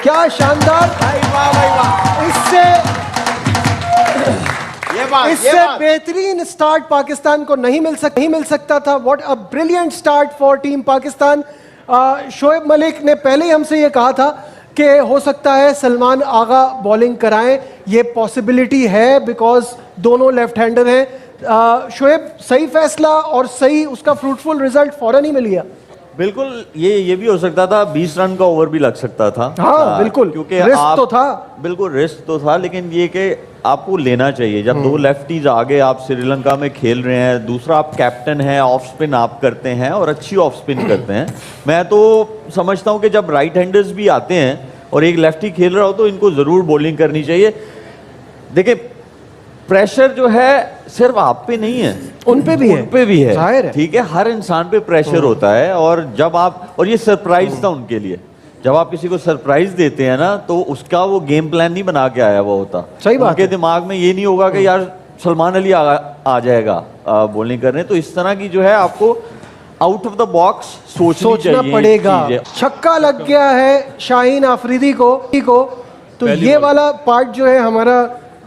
क्या शानदार, इससे बेहतरीन स्टार्ट पाकिस्तान को नहीं मिल सकता था। What a brilliant start for team Pakistan. Shoaib Malik ने पहले ही हमसे ये कहा था कि हो सकता है सलमान आगा बॉलिंग कराएं, ये पॉसिबिलिटी है बिकॉज दोनों लेफ्ट हैंडर हैं। शोएब, सही फैसला और सही उसका फ्रूटफुल रिजल्ट फौरन ही मिल गया। बिल्कुल, ये भी हो सकता था, 20 रन का ओवर भी लग सकता था। हाँ बिल्कुल, क्योंकि रिस्क तो था। बिल्कुल रिस्क तो था, लेकिन ये कि आपको लेना चाहिए जब दो लेफ्टीज आगे आप श्रीलंका में खेल रहे हैं, दूसरा आप कैप्टन हैं, ऑफ स्पिन आप करते हैं और अच्छी ऑफ स्पिन करते हैं। मैं तो समझता हूं कि जब राइट हैंडर्स भी आते हैं और एक लेफ्टी खेल रहा हो तो इनको जरूर बॉलिंग करनी चाहिए। देखिए, प्रेशर जो है सिर्फ आप पे नहीं है, उन पे भी है, ठीक है, हर इंसान पे प्रेशर होता है। और जब आप, और ये सरप्राइज था उनके लिए, जब आप किसी को सरप्राइज देते हैं ना तो उसका वो गेम प्लान नहीं बना के आया हुआ होता। सही बात उनके दिमाग में ये नहीं होगा कि यार सलमान अली आ जाएगा बॉलिंग करने। तो इस तरह की जो है आपको आउट ऑफ द बॉक्स सोचना पड़ेगा। छक्का लग गया है शाहीन आफरीदी को। तो ये वाला पार्ट जो है हमारा,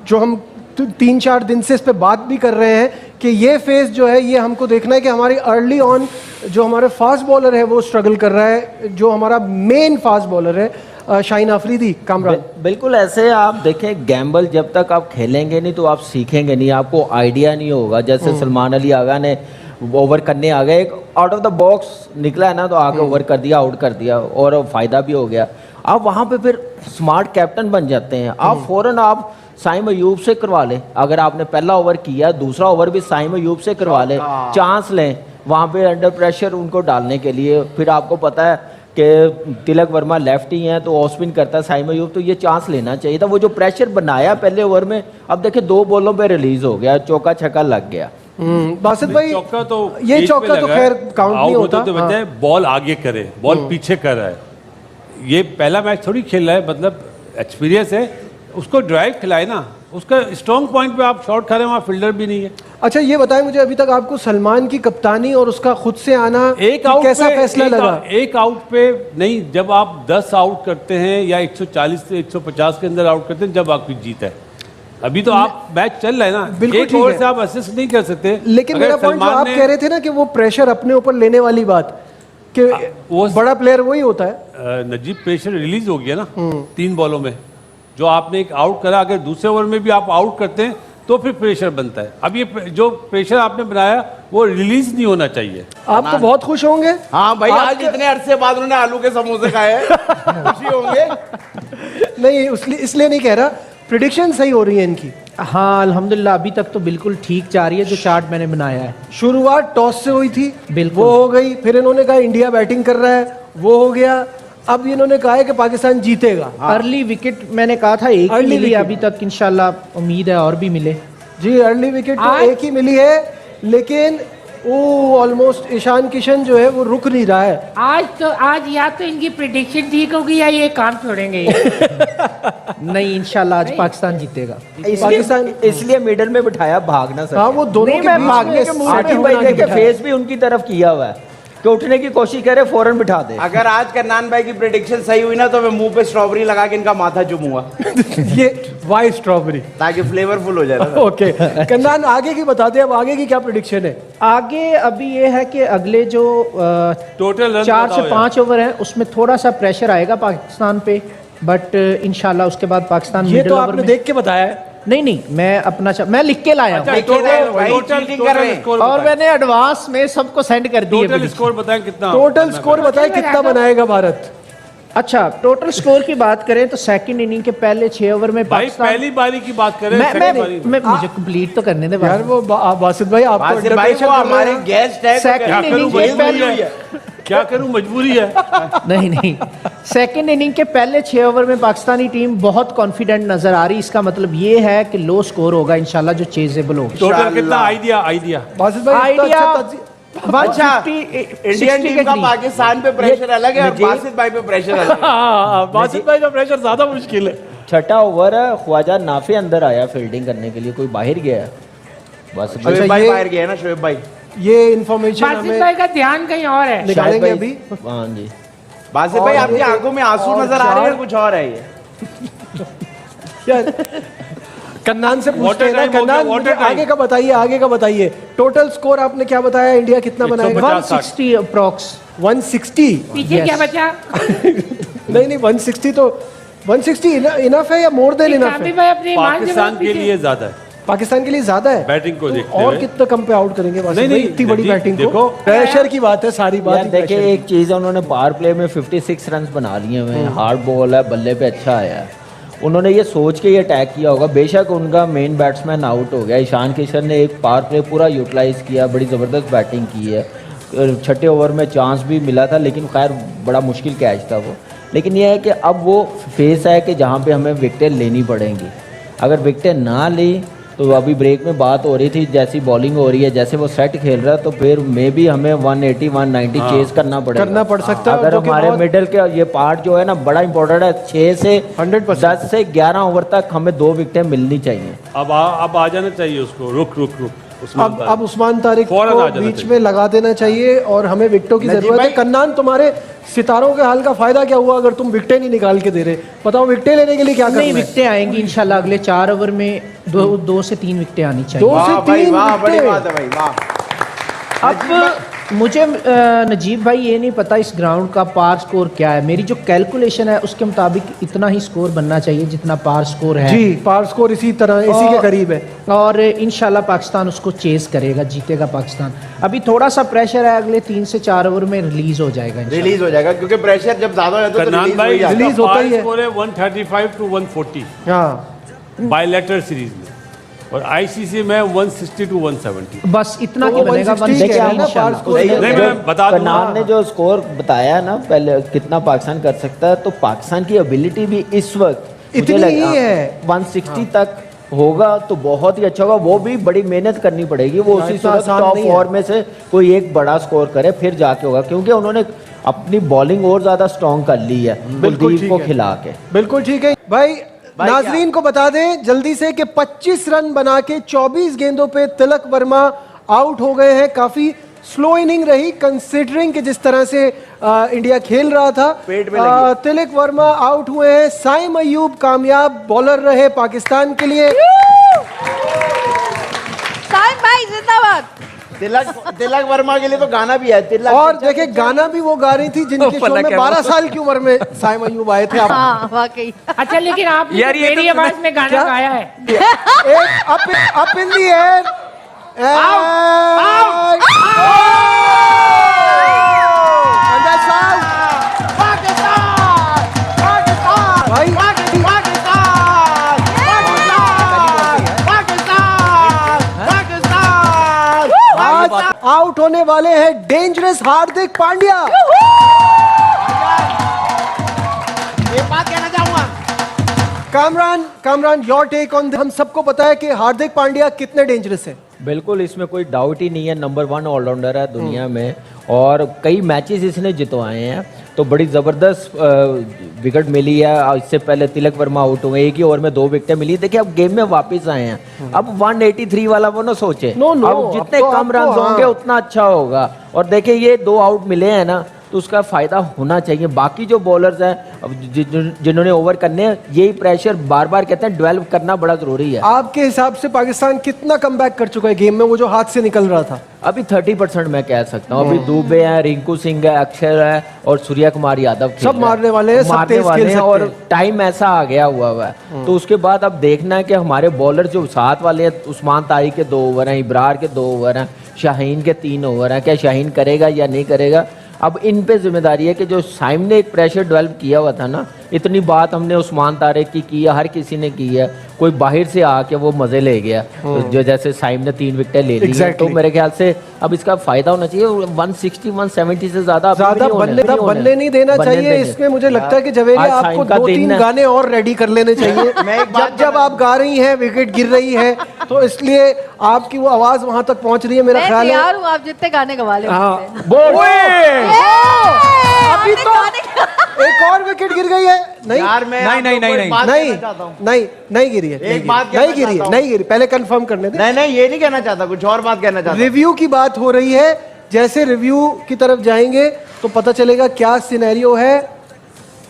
जो हम 3-4 दिन से इस पे बात भी कर रहे हैं कि ये फेज जो है ये हमको देखना है कि हमारी अर्ली ऑन जो हमारे फास्ट बॉलर है वो स्ट्रगल कर रहा है, जो हमारा मेन फास्ट बॉलर है शाहीन आफरीदी। कामरान, बिल्कुल ऐसे आप देखें, गैम्बल जब तक आप खेलेंगे नहीं तो आप सीखेंगे नहीं, आपको आइडिया नहीं होगा। जैसे सलमान अली आगा ने ओवर करने आ गए, एक आउट ऑफ द बॉक्स निकला है ना तो आगे ओवर कर दिया, आउट कर दिया और फ़ायदा भी हो गया। आप वहाँ पे फिर स्मार्ट कैप्टन बन जाते हैं। आप फ़ौरन आप साइम अयूब से करवा लें, अगर आपने पहला ओवर किया दूसरा ओवर भी साइम अयूब से करवा लें, चांस लें वहाँ पे अंडर प्रेशर उनको डालने के लिए। फिर आपको पता है कि तिलक वर्मा लेफ्टी हैं तो ऑफ स्पिन करता है साइम अयूब, तो ये चांस लेना चाहिए था। वो जो प्रेशर बनाया पहले ओवर में, अब देखिए 2 बॉलों पे रिलीज हो गया, चौका छक्का लग गया। बासित भाई, चौका तो ये चौका तो खैर काउंट नहीं होता। तो बच्चे बॉल आगे करे, बॉल पीछे कर रहा है, ये पहला मैच थोड़ी खेल रहा है, मतलब एक्सपीरियंस है, उसको ड्राइव खिलाए ना, उसका स्ट्रॉन्ग पॉइंट पे आप शॉट खा रहे हैं, वहाँ फील्डर भी नहीं है। अच्छा ये बताएं मुझे, अभी तक आपको सलमान की कप्तानी और उसका खुद से आना एक आउट कैसा फैसला लगा? एक आउट पे नहीं, जब आप 10 आउट करते हैं या 140 से 150 के अंदर आउट करते हैं जब आपकी जीत है। अभी तो आप मैच चल रहा है ना, एक ओवर से आप असिस्ट नहीं कर सकते। लेकिन मेरा पॉइंट जो आप कह रहे थे ना कि वो प्रेशर अपने ऊपर लेने वाली बात, कि वो बड़ा प्लेयर वही होता है। नजीब प्रेशर रिलीज हो गया ना 3 बॉलों में, जो आपने एक आउट करा, अगर दूसरे ओवर में भी आप आउट करते हैं तो फिर प्रेशर बनता है। अब ये जो प्रेशर आपने बनाया वो रिलीज नहीं होना चाहिए। आप तो बहुत खुश होंगे। हाँ भाई, आज इतने अरसे बाद उन्होंने आलू के समोसे खाए हैं, खुशी होंगे। नहीं, इसलिए नहीं कह रहा, प्रेडिक्शन सही हो रही है इनकी। हाँ अल्हम्दुलिल्लाह, अभी तक तो बिल्कुल ठीक जा रही है जो चार्ट मैंने बनाया है। शुरुआत टॉस से हुई थी, बिल्कुल वो हो गई, फिर इन्होंने कहा इंडिया बैटिंग कर रहा है, वो हो गया। अब इन्होंने कहा है कि पाकिस्तान जीतेगा। अर्ली विकेट मैंने कहा था एक ही मिली अभी तक, इंशाल्लाह उम्मीद है और भी मिले। जी, अर्ली विकेट तो एक ही मिली है, लेकिन वो ऑलमोस्ट ईशान किशन जो है वो रुक नहीं रहा है। आज या तो इनकी प्रेडिक्शन ठीक होगी या ये काम छोड़ेंगे। नहीं, इंशाल्लाह आज पाकिस्तान जीतेगा। पाकिस्तान इसलिए मिडल में बिठाया, भागना सर। हाँ, वो दोनों के भागने के मुंह के फेस भी उनकी तरफ किया हुआ है कि उठने की कोशिश करे, फौरन बिठा दे। अगर आज कन्नान भाई की प्रेडिक्शन सही हुई ना तो मैं मुंह पे स्ट्रॉबेरी लगा के इनका माथा चूमूंगा। ये वाई स्ट्रॉबेरी, ताकि फ्लेवरफुल हो जाए। ओके कन्नान, आगे की बता दे, अब आगे की क्या प्रेडिक्शन है? आगे अभी ये है कि अगले जो टोटल 4 से 5 ओवर है उसमें थोड़ा सा प्रेशर आएगा पाकिस्तान पे, बट इंशाल्लाह उसके बाद पाकिस्तान ये तो आपने देख के बताया है। नहीं, मैं अपना मैं लिख के लाया हूँ और मैंने एडवांस में सबको सेंड कर दिया। टोटल स्कोर बताएं कितना? टोटल स्कोर बताएं कितना बनाएगा भारत? अच्छा, टोटल स्कोर की बात करें तो सेकंड इनिंग के पहले 6 ओवर में पाकिस्तान, पहली बारी की बात करें, मैं मुझे कंप्लीट तो करने दे यार। वो बासित भाई, आप हमारे गेस्ट है, सेकंड इनिंग के पहले क्या करूं, मजबूरी है। नहीं, सेकंड इनिंग के पहले 6 ओवर में पाकिस्तानी टीम बहुत कॉन्फिडेंट नजर आ रही। इसका मतलब ये है कि लो स्कोर होगा इंशाल्लाह, जो चेजेबल होगा। टोटल कितना आइडिया बासित भाई? आइडिया अच्छा, इंडियन टीम का पाकिस्तान पे प्रेशर अलग है और बासित भाई पे प्रेशर अलग है। बासित भाई का प्रेशर ज्यादा मुश्किल है। छठा ओवर है, ख्वाजा नाफे अंदर आया फील्डिंग करने के लिए, कोई बाहर गया है बस। शोएब भाई बाहर गया ना, शोएब भाई। ये इंफॉर्मेशन हमें भाई का ध्यान कहीं और है, निकालेंगे अभी। हाँ जी, बासित भाई और आपकी ये- आंखों में आंसू और नजर आ रहे हैं, चार- कुछ और है ये। यार कन्नान से पूछते Water हैं ना, time हो गया, कन्नान water मुझे time। आगे का बताइए, आगे का बताइए। टोटल स्कोर आपने क्या बताया, इंडिया कितना बनाएगा? 160 अप्रॉक्स 160? पीछे क्या बचा? नहीं नहीं, 160 तो 160 इनफ है या मोर देन इनफ काफी है? भाई अपने ईमान से पाकिस्तान बहुत के पीछे। लिए ज्यादा है पाकिस्तान के लिए ज्यादा है बैटिंग को तो देखते और हुए। कितना कम पे आउट करेंगे वासिफ नहीं, भाई? नहीं, इतनी बड़ी जी, बैटिंग को देखो। प्रेशर की बात है, सारी बात यार ही देखिए pressure एक चीज़ है, उन्होंने पावर प्ले में 56 रन बना लिए हुए हैं, हार्ड बॉल है, बल्ले पे अच्छा आया है। उन्होंने ये सोच के ये अटैक किया होगा, बेशक उनका मेन बैट्समैन आउट हो गया, ईशान किशन ने एक पावर प्ले पूरा यूटिलाइज किया, बड़ी ज़बरदस्त बैटिंग की है, छठे ओवर में चांस भी मिला था लेकिन खैर बड़ा मुश्किल कैच था वो। लेकिन ये है कि अब वो फेस है कि जहाँ पे हमें विकेटें लेनी पड़ेंगी। अगर विकेटें ना ली तो अभी ब्रेक में बात हो रही थी, जैसी बॉलिंग हो रही है, जैसे वो सेट खेल रहा है, तो फिर मे भी हमें 180 190 चेस करना पड़ेगा, करना पड़ सकता है, अगर जो कि हमारे बहुत- मिडल के ये पार्ट जो है ना बड़ा इंपॉर्टेंट है। 6 से 100% 10 से 11 ओवर तक हमें 2 विकेटें मिलनी चाहिए। अब आ जाना चाहिए उसको, रुक रुक रुक उस्मान अब तारिक। उस्मान तारिक फौरन को आ जाना बीच चाहिए। में लगा देना चाहिए और हमें विकेटों की नजीब जरूरत है। भाई- कन्नान, तुम्हारे सितारों के हाल का फायदा क्या हुआ अगर तुम विकेटें नहीं निकाल के दे रहे? बताओ विकेटें लेने के लिए क्या करना नहीं, है? विकेटें आएंगी इंशाल्लाह अगले 4 ओवर में 2 से 3 विकेटें आनी चाहिए। 2 से वाह भाई 3 वाह, बड़ी विकेटें। बात है भाई, वाह। अब मुझे नजीब भाई ये नहीं पता इस ग्राउंड का पार स्कोर क्या है। मेरी जो कैलकुलेशन है उसके मुताबिक इतना ही स्कोर बनना चाहिए जितना पार स्कोर है। जी, पार स्कोर इसी तरह, इसी के करीब है। और इंशाल्लाह पाकिस्तान उसको चेस करेगा, जीतेगा पाकिस्तान। अभी थोड़ा सा प्रेशर है, अगले 3 से 4 ओवर में रिलीज हो जाएगा इंशाल्लाह। रिलीज हो जाएगा क्योंकि प्रेशर जब ज्यादा हो जाता है तो कन्नान रिलीज हो भाई ही जाता है। रिलीज होता ही है। स्कोर है 135 टू 140 हाँ, बायलैटरल सीरीज में, और आईसीसी में 160 टू 170। बस इतना तो की बनेगा 160 160 क्या है ना, इंशाल्लाह। पार स्कोर नहीं, मैं बता दूं कनान ने जो स्कोर बताया ना पहले कितना पाकिस्तान कर सकता है, तो पाकिस्तान की एबिलिटी भी इस वक्त मुझे इतनी लगा ही है। 160 तक होगा तो बहुत ही अच्छा होगा। वो भी बड़ी मेहनत करनी पड़ेगी, वो उसी इतना सूरत आसान टॉप नहीं है। 4 में से कोई एक बड़ा स्कोर करे फिर जाके होगा, क्योंकि उन्होंने अपनी बॉलिंग और ज्यादा स्ट्रॉन्ग कर ली है बिल्कुल कुलदीप ठीक को है। खिला के। बिल्कुल ठीक है भाई। भाई नाजरीन को बता दें जल्दी से कि 25 रन बना के 24 गेंदों पे तिलक वर्मा आउट हो गए हैं। काफी स्लो इनिंग रही कंसिडरिंग कि जिस तरह से इंडिया खेल रहा था। पेट में लगी। तिलक वर्मा आउट हुए हैं। साइम अयूब कामयाब बॉलर रहे पाकिस्तान के लिए। साइम भाई जिंदाबाद। तिलक वर्मा के लिए तो गाना भी है, तिलक। और देखे गाना भी वो गा रही थी जिनके शो में 12 साल की उम्र में साइम अयूब आए थे। आप हाँ वाकई। अच्छा लेकिन आपने यार, तो ये तो मेरी आवाज में गाना क्या? गाया है। एक अप इन दी एयर आज आउट होने वाले हैं डेंजरस हार्दिक पांड्या। एक बात कहना चाहूंगा, कामरान योर टेक ऑन। हम सबको पता है कि हार्दिक पांड्या कितने डेंजरस है। बिल्कुल, इसमें कोई डाउट ही नहीं है, नंबर 1 ऑलराउंडर है दुनिया में, और कई मैचेस इसने जितवाए हैं, तो बड़ी ज़बरदस्त विकेट मिली है। इससे पहले तिलक वर्मा आउट हुए, एक ही ओवर में 2 विकेटें मिली। देखिए अब गेम में वापस आए हैं, अब 183 वाला वो ना सोचे, नो, अब जितने अब तो कम रन आपको, होंगे हाँ। उतना अच्छा होगा। और देखिए ये 2 आउट मिले हैं ना, तो उसका फ़ायदा होना चाहिए। बाकी जो बॉलर्स हैं अब जिन्होंने ओवर करने हैं, यही प्रेशर बार बार कहते हैं डेवलप करना बड़ा ज़रूरी है। आपके हिसाब से पाकिस्तान कितना कमबैक कर चुका है गेम में, वो जो हाथ से निकल रहा था? अभी 30% मैं कह सकता हूँ। अभी दुबे हैं, रिंकू सिंह है, अक्षर है और सूर्या कुमार यादव खेल सब रहे हैं। मारने वाले हैं, सब मारने तेज वाले खेल हैं, सकते और हैं। टाइम ऐसा आ गया हुआ है। तो उसके बाद अब देखना है कि हमारे बॉलर जो साथ वाले हैं, उस्मान तारिक के 2 ओवर हैं, इब्रार के 2 ओवर हैं, शाहीन के 3 ओवर हैं, क्या शाहीन करेगा या नहीं करेगा? अब इन पे जिम्मेदारी है कि जो साइम ने एक प्रेशर डेवलप किया हुआ था ना, इतनी बात हमने उस्मान तारिक की है, हर किसी ने की है, कोई बाहर से आके वो मजे ले गया। तो जो जैसे साइम ने 3 विकेटें ले ली हैं, तो मेरे ख्याल से अब इसका फायदा होना चाहिए। 160 170 से ज्यादा बनने नहीं देना चाहिए। इसमें मुझे लगता है कि जवेरिया आपको 2-3 गाने और रेडी कर लेने चाहिए। जब आप गा रही हैं, विकेट गिर रही है, तो इसलिए आपकी वो आवाज वहां तक पहुंच रही है, मेरा मैं ख्याल है। तैयार हूँ, आप जितने गाने गवा ले। हाँ, अभी तो एक और विकेट गिर गई है। नहीं यार मैं नहीं, नहीं, नहीं, नहीं गिरी है। एक बात कहना नहीं गिरी है, चाहता हूं। नहीं गिरी। पहले कंफर्म करने दे। नहीं ये नहीं कहना चाहता, कुछ और बात कहना चाहता हूं। रिव्यू की बात हो रही है। जैसे रिव्यू की तरफ जाएंगे तो पता चलेगा क्या सिनेरियो है।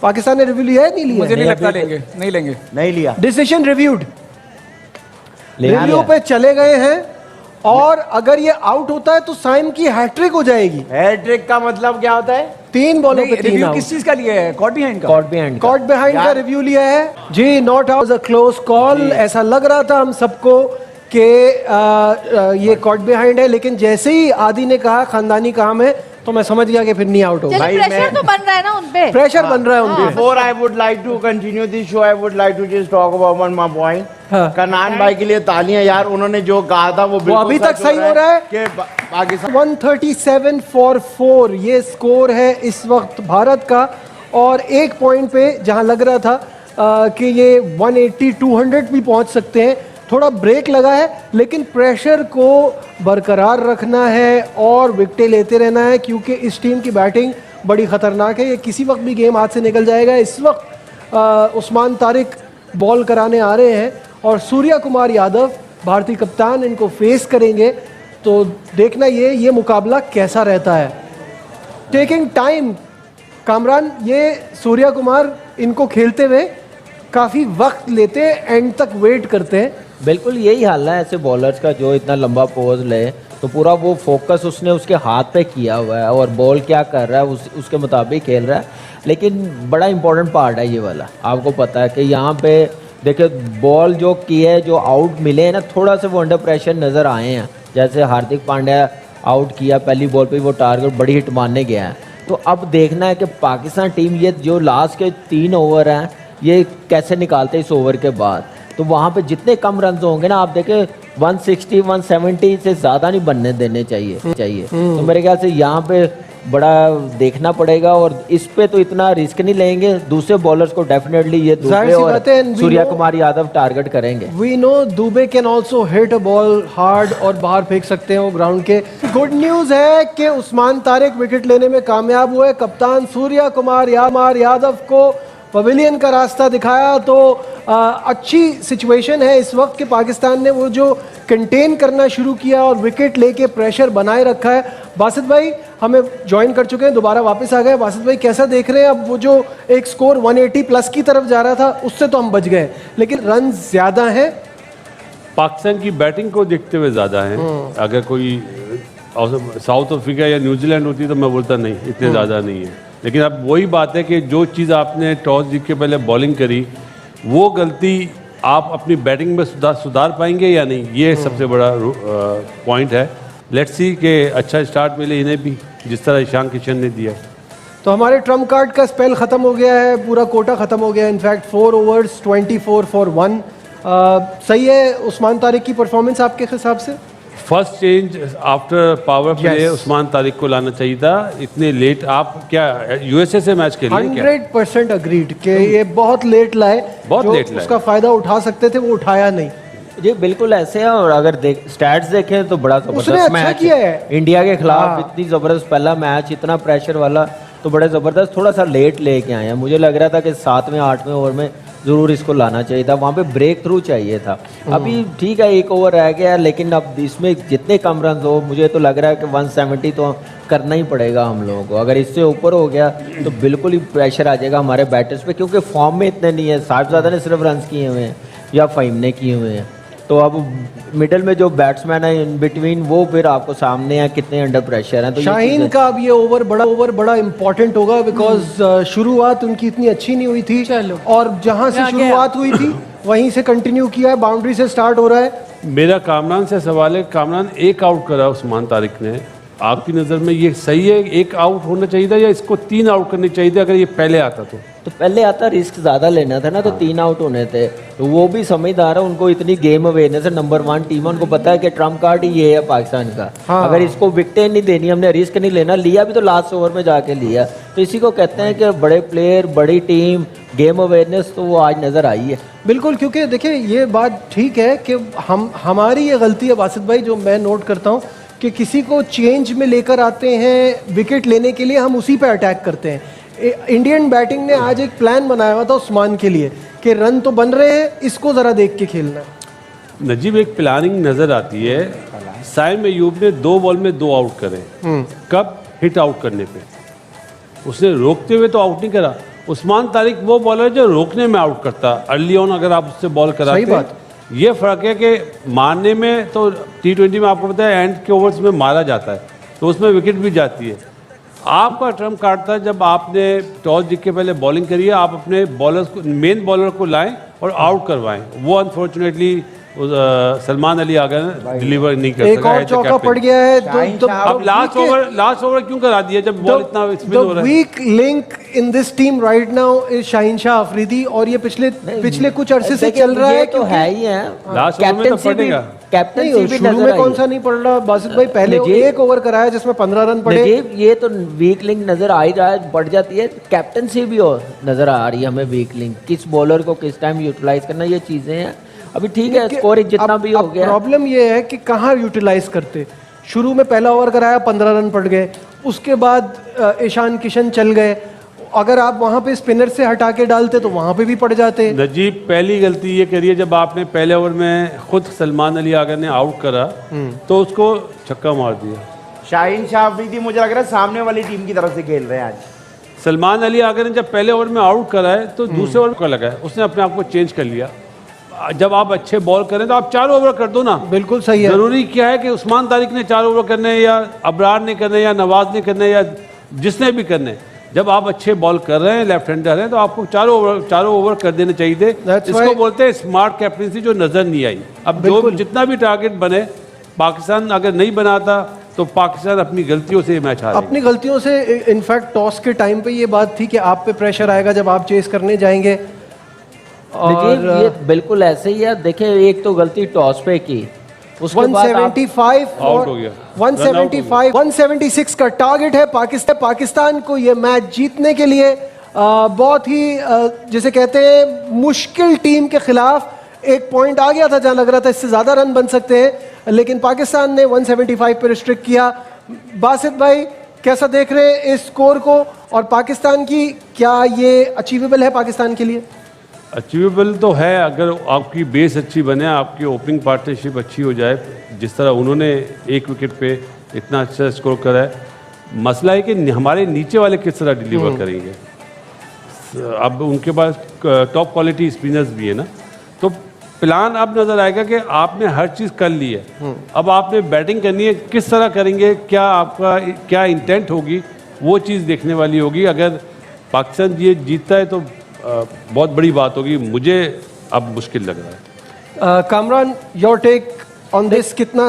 पाकिस्तान ने रिव्यू लिया है, नहीं लिया? मुझे नहीं लगता लेंगे, नहीं लेंगे। नहीं लिया। डिसीजन रिव्यूड, ले रिव्यू लिया। पे चले गए हैं, और अगर ये आउट होता है तो साइम की हैट्रिक हो जाएगी। हैट्रिक का मतलब क्या होता है? 3 बॉलों पे नहीं, 3 रिव्यू आउट। किस चीज का लिया है? कॉट बिहाइंड का। कॉट बिहाइंड कॉट बिहाइंड का रिव्यू लिया है जी। Not out, a close call. ऐसा लग रहा था हम सबको कि ये कॉट बिहाइंड है, लेकिन जैसे ही आदि ने कहा खानदानी काम है तो मैं समझ गया कि फिर नहीं आउट होगा। चलिए, प्रेशर तो बन रहा है ना उनपे। प्रेशर बन रहा है उनपे। Before I would like to continue this show, I would like to just talk about one more point. हाँ। कनान भाई के लिए तालियां यार, उन्होंने जो कहा था वो बिल्कुल अभी तक सच सही हो रहा है कि पाकिस्तान 137 फॉर 4 ये स्कोर है इस वक्त भारत का, और एक पॉइंट पे जहां लग रहा था कि ये 180 200 भी पहुंच सकते हैं, थोड़ा ब्रेक लगा है, लेकिन प्रेशर को बरकरार रखना है और विकेटें लेते रहना है, क्योंकि इस टीम की बैटिंग बड़ी ख़तरनाक है। ये किसी वक्त भी गेम हाथ से निकल जाएगा। इस वक्त उस्मान तारिक बॉल कराने आ रहे हैं और सूर्या कुमार यादव भारतीय कप्तान इनको फेस करेंगे, तो देखना ये मुकाबला कैसा रहता है। टेकिंग टाइम, कामरान, ये सूर्या कुमार इनको खेलते हुए काफ़ी वक्त लेते हैं, एंड तक वेट करते हैं। बिल्कुल यही हाल है ऐसे बॉलर्स का, जो इतना लंबा पोज ले तो पूरा वो फोकस उसने उसके हाथ पे किया हुआ है और बॉल क्या कर रहा है उसके मुताबिक खेल रहा है। लेकिन बड़ा इंपॉर्टेंट पार्ट है ये वाला, आपको पता है कि यहाँ पे देखिए बॉल जो की है, जो आउट मिले हैं ना, थोड़ा सा वो अंडर प्रेशर नज़र आए हैं। जैसे हार्दिक पांड्या आउट किया पहली बॉल पे, वो टारगेट बड़ी हिट मारने गया है। तो अब देखना है कि पाकिस्तान टीम ये जो लास्ट के 3 ओवर हैं ये कैसे निकालते इस ओवर के बाद। तो वहाँ पे जितने कम रन होंगे ना, आप देखें 160 170 से ज़्यादा नहीं बनने देने चाहिए। तो मेरे ख्याल से यहाँ पे बड़ा देखना पड़ेगा, और इस पे तो इतना रिस्क नहीं लेंगे। दूसरे बॉलर्स को डेफिनेटली ये दुबे और सूर्या कुमार यादव टारगेट करेंगे। We know Dube can also hit a ball hard और बाहर फेंक सकते हैं वो ग्राउंड के। गुड न्यूज है कि उस्मान तारिक विकेट लेने में कामयाब हुए। कप्तान सूर्या कुमार यादव को पवेलियन का रास्ता दिखाया, तो अच्छी सिचुएशन है इस वक्त कि पाकिस्तान ने वो जो कंटेन करना शुरू किया और विकेट लेके प्रेशर बनाए रखा है। बासित भाई हमें ज्वाइन कर चुके हैं, दोबारा वापस आ गए। बासित भाई कैसा देख रहे हैं? अब वो जो एक स्कोर 180 प्लस की तरफ जा रहा था उससे तो हम बच गए, लेकिन रन ज्यादा हैं। पाकिस्तान की बैटिंग को देखते हुए ज़्यादा है। अगर कोई साउथ अफ्रीका या न्यूजीलैंड होती तो मैं बोलता नहीं, इतने ज़्यादा नहीं है। लेकिन अब वही बात है कि जो चीज़ आपने टॉस जीत के पहले बॉलिंग करी, वो गलती आप अपनी बैटिंग में सुधार पाएंगे या नहीं, ये सबसे बड़ा पॉइंट है। लेट्स सी कि अच्छा स्टार्ट मिले इन्हें भी, जिस तरह ईशान किशन ने दिया। तो हमारे ट्रम्प कार्ड का स्पेल ख़त्म हो गया है, पूरा कोटा ख़त्म हो गया है। In fact 4 overs 24 for 1। सही है उस्मान तारिक की परफॉर्मेंस आपके हिसाब से? First change after power play Usman Tariq को लाना चाहिए था। इतने लेट आप क्या यूएसए से मैच खेल रहे हैं क्या? 100% अग्रीड कि ये बहुत लेट लाए, बहुत जो लेट लाए। उसका फायदा उठा सकते थे वो उठाया नहीं। जी बिल्कुल ऐसे है। और अगर स्टैट्स देखें तो बड़ा उसने जबरदस्त अच्छा मैच किया है। इंडिया के खिलाफ। हाँ। इतनी जबरदस्त पहला मैच, इतना प्रेशर वाला, तो बड़ा जबरदस्त। थोड़ा सा लेट लेके आए हैं, मुझे लग रहा था कि 7वें 8वें ओवर में ज़रूर इसको लाना चाहिए था, वहाँ पे ब्रेक थ्रू चाहिए था। अभी ठीक है 1 ओवर रह गया, लेकिन अब इसमें जितने कम रन हो, मुझे तो लग रहा है कि 170 तो करना ही पड़ेगा हम लोगों को। अगर इससे ऊपर हो गया तो बिल्कुल ही प्रेशर आ जाएगा हमारे बैटर्स पे, क्योंकि फॉर्म में इतने नहीं है। 60 ने सिर्फ रन किए हुए हैं या फ़हीम ने किए हुए हैं। तो अब मिडल में जो बैट्समैन है इन बिटवीन, वो फिर आपको सामने है कितने अंडर प्रेशर हैं। तो शाहीन का अब ये ओवर बड़ा इंपॉर्टेंट होगा, बिकॉज शुरुआत उनकी इतनी अच्छी नहीं हुई थी, और जहां से शुरुआत हुई थी वहीं से कंटिन्यू किया है, बाउंड्री से स्टार्ट हो रहा है। मेरा कामरान से सवाल है, कामरान एक आउट करा उस्मान तारिक ने, आपकी नज़र में ये सही है? एक आउट होना चाहिए था या इसको 3 आउट करने चाहिए थे अगर ये पहले आता तो पहले आता रिस्क ज़्यादा लेना था ना, तो 3 आउट होने थे। तो वो भी समझदार है, उनको इतनी गेम अवेयरनेस है, नंबर 1 टीम है, उनको पता है कि ट्रम्प कार्ड ही ये है पाकिस्तान का। हाँ। अगर इसको विकेटें नहीं देनी, हमने रिस्क नहीं लेना, लिया भी तो लास्ट ओवर में जाके लिया। तो इसी को कहते हैं कि बड़े प्लेयर, बड़ी टीम, गेम अवेयरनेस, तो वो आज नज़र आई है। बिल्कुल, क्योंकि देखिए ये बात ठीक है कि हमारी ये गलती है बासित भाई, जो मैं नोट करता हूँ कि किसी को चेंज में लेकर आते हैं विकेट लेने के लिए, हम उसी पे अटैक करते हैं। इंडियन बैटिंग ने आज एक प्लान बनाया हुआ था उस्मान के लिए कि रन तो बन रहे हैं, इसको ज़रा देख के खेलना। नजीब एक प्लानिंग नज़र आती है। साइम अयूब ने 2 बॉल में 2 आउट करे, कब? हिट आउट करने पे। उसने रोकते हुए तो आउट नहीं करा। उस्मान तारिक वो बॉलर जो रोकने में आउट करता, अर्ली ऑन अगर आप उससे बॉल कराते। सही बात। ये फ़र्क है कि मारने में तो T20 में आपको पता है एंड के ओवर्स में मारा जाता है, तो उसमें विकेट भी जाती है। आपका ट्रम्प कार्ड था जब आपने टॉस जीत के पहले बॉलिंग करी है, आप अपने बॉलर्स को, मेन बॉलर को लाएं और आउट करवाएं। वो अनफॉर्चुनेटली सलमान अली आगा ने डिलीवर नहीं कर एक सका। और चौका पड़ गया है। अब लास्ट ओवर क्यों करा दिया जब बॉल इतना स्पिन हो रहा है? Weak link in this team right now is Shaheen Shah Afridi, और ये पिछले कुछ अरसे से चल रहा है। तो है ही है, लास्ट ओवर में तो पड़ेगा। कैप्टनसी नहीं, भी शुरू नजर में कौन आई सा नहीं पड़ रहा बासित भाई? पहले नजीब- एक ओवर कराया जिसमें 15 रन पड़े। नजीब, ये तो वीक लिंक नजर आ ही रहा है, बढ़ जाती है। कैप्टनसी भी और नजर आ रही है हमें, वीक लिंक किस बॉलर को किस टाइम यूटिलाइज करना, ये चीजें हैं। अभी ठीक है, स्कोरिंग जितना भी हो गया। प्रॉब्लम ये है कि कहाँ यूटिलाइज करते। शुरू में पहला ओवर कराया, 15 रन पड़ गए, उसके बाद ईशान किशन चल गए। अगर आप वहां पे स्पिनर से हटा के डालते तो वहां पे भी पड़ जाते। नजीब, पहली गलती ये करी है जब आपने पहले ओवर में खुद सलमान अली आगा ने आउट करा तो उसको छक्का मार दिया। शाहीन शाह अफरीदी मुझे लग रहा है सामने वाली टीम की तरफ से खेल रहे हैं आज। सलमान अली आगा ने जब पहले ओवर में आउट करा है तो दूसरे ओवर का लगा है, उसने अपने आप को चेंज कर लिया। जब आप अच्छे बॉल करें तो आप 4 ओवर कर दो ना। बिल्कुल सही है। जरूरी क्या है कि उस्मान तारिक ने 4 ओवर करने हैं या अबरार ने करने या नवाज ने करने या जिसने भी करने। जब आप अच्छे बॉल कर रहे हैं, लेफ्ट हैंडर हैं, तो आपको चारों ओवर कर देने चाहिए थे। That's इसको why- बोलते हैं स्मार्ट कैप्टनसी, जो नजर नहीं आई। अब जो जितना भी टारगेट बने, पाकिस्तान अगर नहीं बनाता तो पाकिस्तान अपनी गलतियों से मैच हारेगा। अपनी गलतियों से, इनफैक्ट टॉस के टाइम पे ये बात थी कि आप पे प्रेशर आएगा जब आप चेस करने जाएंगे। नजीब, ये बिल्कुल ऐसे ही है। देखिए, एक तो गलती टॉस पे की, उसके बाद आप 175 आउट हो गया। 175 176 का टारगेट है पाकिस्तान को ये मैच जीतने के लिए। बहुत ही जिसे कहते हैं मुश्किल टीम के खिलाफ एक पॉइंट आ गया था जहां लग रहा था इससे ज्यादा रन बन सकते हैं, लेकिन पाकिस्तान ने 175 पे रिस्ट्रिक्ट किया। बासित भाई, कैसा देख रहे हैं इस स्कोर को, और पाकिस्तान की क्या ये अचीवेबल है पाकिस्तान के लिए? अचीवेबल तो है अगर आपकी बेस अच्छी बने, आपकी ओपनिंग पार्टनरशिप अच्छी हो जाए, जिस तरह उन्होंने एक विकेट पे इतना अच्छा स्कोर करा है। मसला है कि हमारे नीचे वाले किस तरह डिलीवर करेंगे। अब उनके पास टॉप क्वालिटी स्पिनर्स भी है ना, तो प्लान अब नज़र आएगा कि आपने हर चीज़ कर ली है, अब आपने बैटिंग करनी है, किस तरह करेंगे, क्या आपका क्या इंटेंट होगी, वो चीज़ देखने वाली होगी। अगर पाकिस्तान ये जीतता है तो बहुत बड़ी बात होगी। मुझे अब मुश्किल लग रहा है। Kamran, your take on this, कितना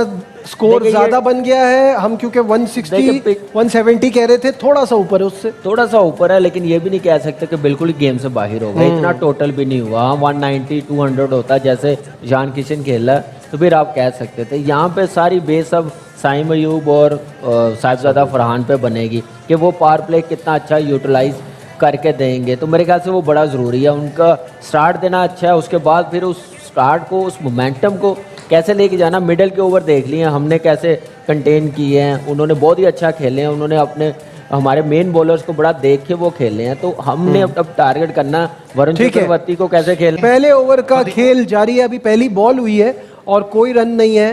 स्कोर देखिए, ज्यादा बन गया है? हम क्योंकि 160 170 कह रहे थे, थोड़ा सा ऊपर है उससे। थोड़ा सा ऊपर है, लेकिन ये भी नहीं कह सकते कि बिल्कुल ही गेम से बाहर होगा। इतना टोटल भी नहीं हुआ। 190 200 होता जैसे ईशान किशन खेला तो फिर आप कह सकते थे। यहाँ पे सारी बेस अब साइम अयूब और साहिबजादा फरहान पे बनेगी कि वो पावर प्ले कितना अच्छा यूटिलाइज करके देंगे। तो मेरे ख्याल से वो बड़ा ज़रूरी है। उनका स्टार्ट देना अच्छा है, उसके बाद फिर उस स्टार्ट को, उस मोमेंटम को कैसे लेके जाना। मिडल के ओवर देख लिए हमने कैसे कंटेन किए हैं, उन्होंने बहुत ही अच्छा खेले हैं। उन्होंने अपने हमारे मेन बॉलर्स को बड़ा देख के वो खेले हैं। तो हमने अब टारगेट करना वरुण चक्रवर्ती को कैसे खेलना। पहले ओवर का खेल जारी है, अभी पहली बॉल हुई है और कोई रन नहीं है।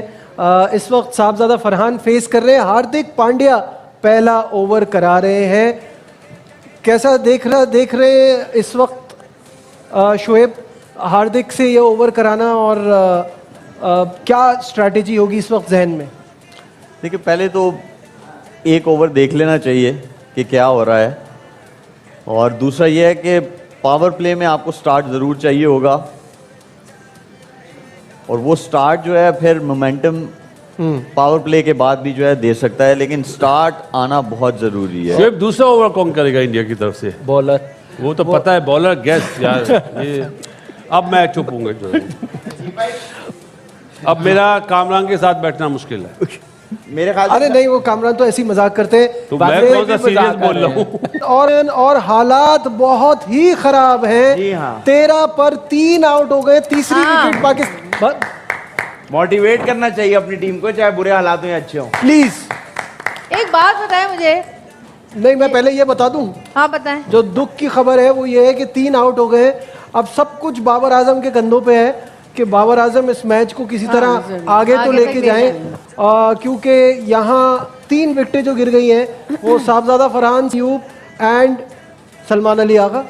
इस वक्त साहबजादा फरहान फेस कर रहे हैं, हार्दिक पांड्या पहला ओवर करा रहे हैं। कैसा देख रहे इस वक्त शोएब, हार्दिक से ये ओवर कराना, और क्या स्ट्रैटेजी होगी इस वक्त जहन में? देखिए, पहले तो एक ओवर देख लेना चाहिए कि क्या हो रहा है, और दूसरा ये है कि पावर प्ले में आपको स्टार्ट ज़रूर चाहिए होगा, और वो स्टार्ट जो है फिर मोमेंटम पावर प्ले के बाद भी जो है दे सकता है, लेकिन स्टार्ट आना बहुत ज़रूरी है। सिर्फ दूसरा ओवर कौन करेगा इंडिया की तरफ से? बॉलर वो तो पता है, बॉलर गेस यार। ये अब मैं चुप हूँगा जो है। अब मेरा कामरान के साथ बैठना मुश्किल है। मेरे ख्याल अरे नहीं, वो कामरान तो ऐसी मजाक करते हैं। तो मैं कौन सा सीरियस बोल रहा हूँ। और हालात बहुत ही खराब हैं। जी हाँ। 13 पर 3 आउट हो गए, तीसरी विकेट पाकिस्तान। मोटिवेट करना चाहिए अपनी टीम को, चाहे बुरे हालात में अच्छे हों। प्लीज। एक बात बताएं मुझे। नहीं, मैं पहले ये बता दूं, हाँ बताएं। जो दुख की खबर है वो ये है कि 3 आउट हो गए। अब सब कुछ बाबर आजम के कंधों पे है कि बाबर आजम इस मैच को किसी तरह आगे तो लेके जाएं, क्योंकि यहाँ 3 विकेटें जो गिर गई हैं वो साहबजादा फरहान, अयूब एंड सलमान अली आगा।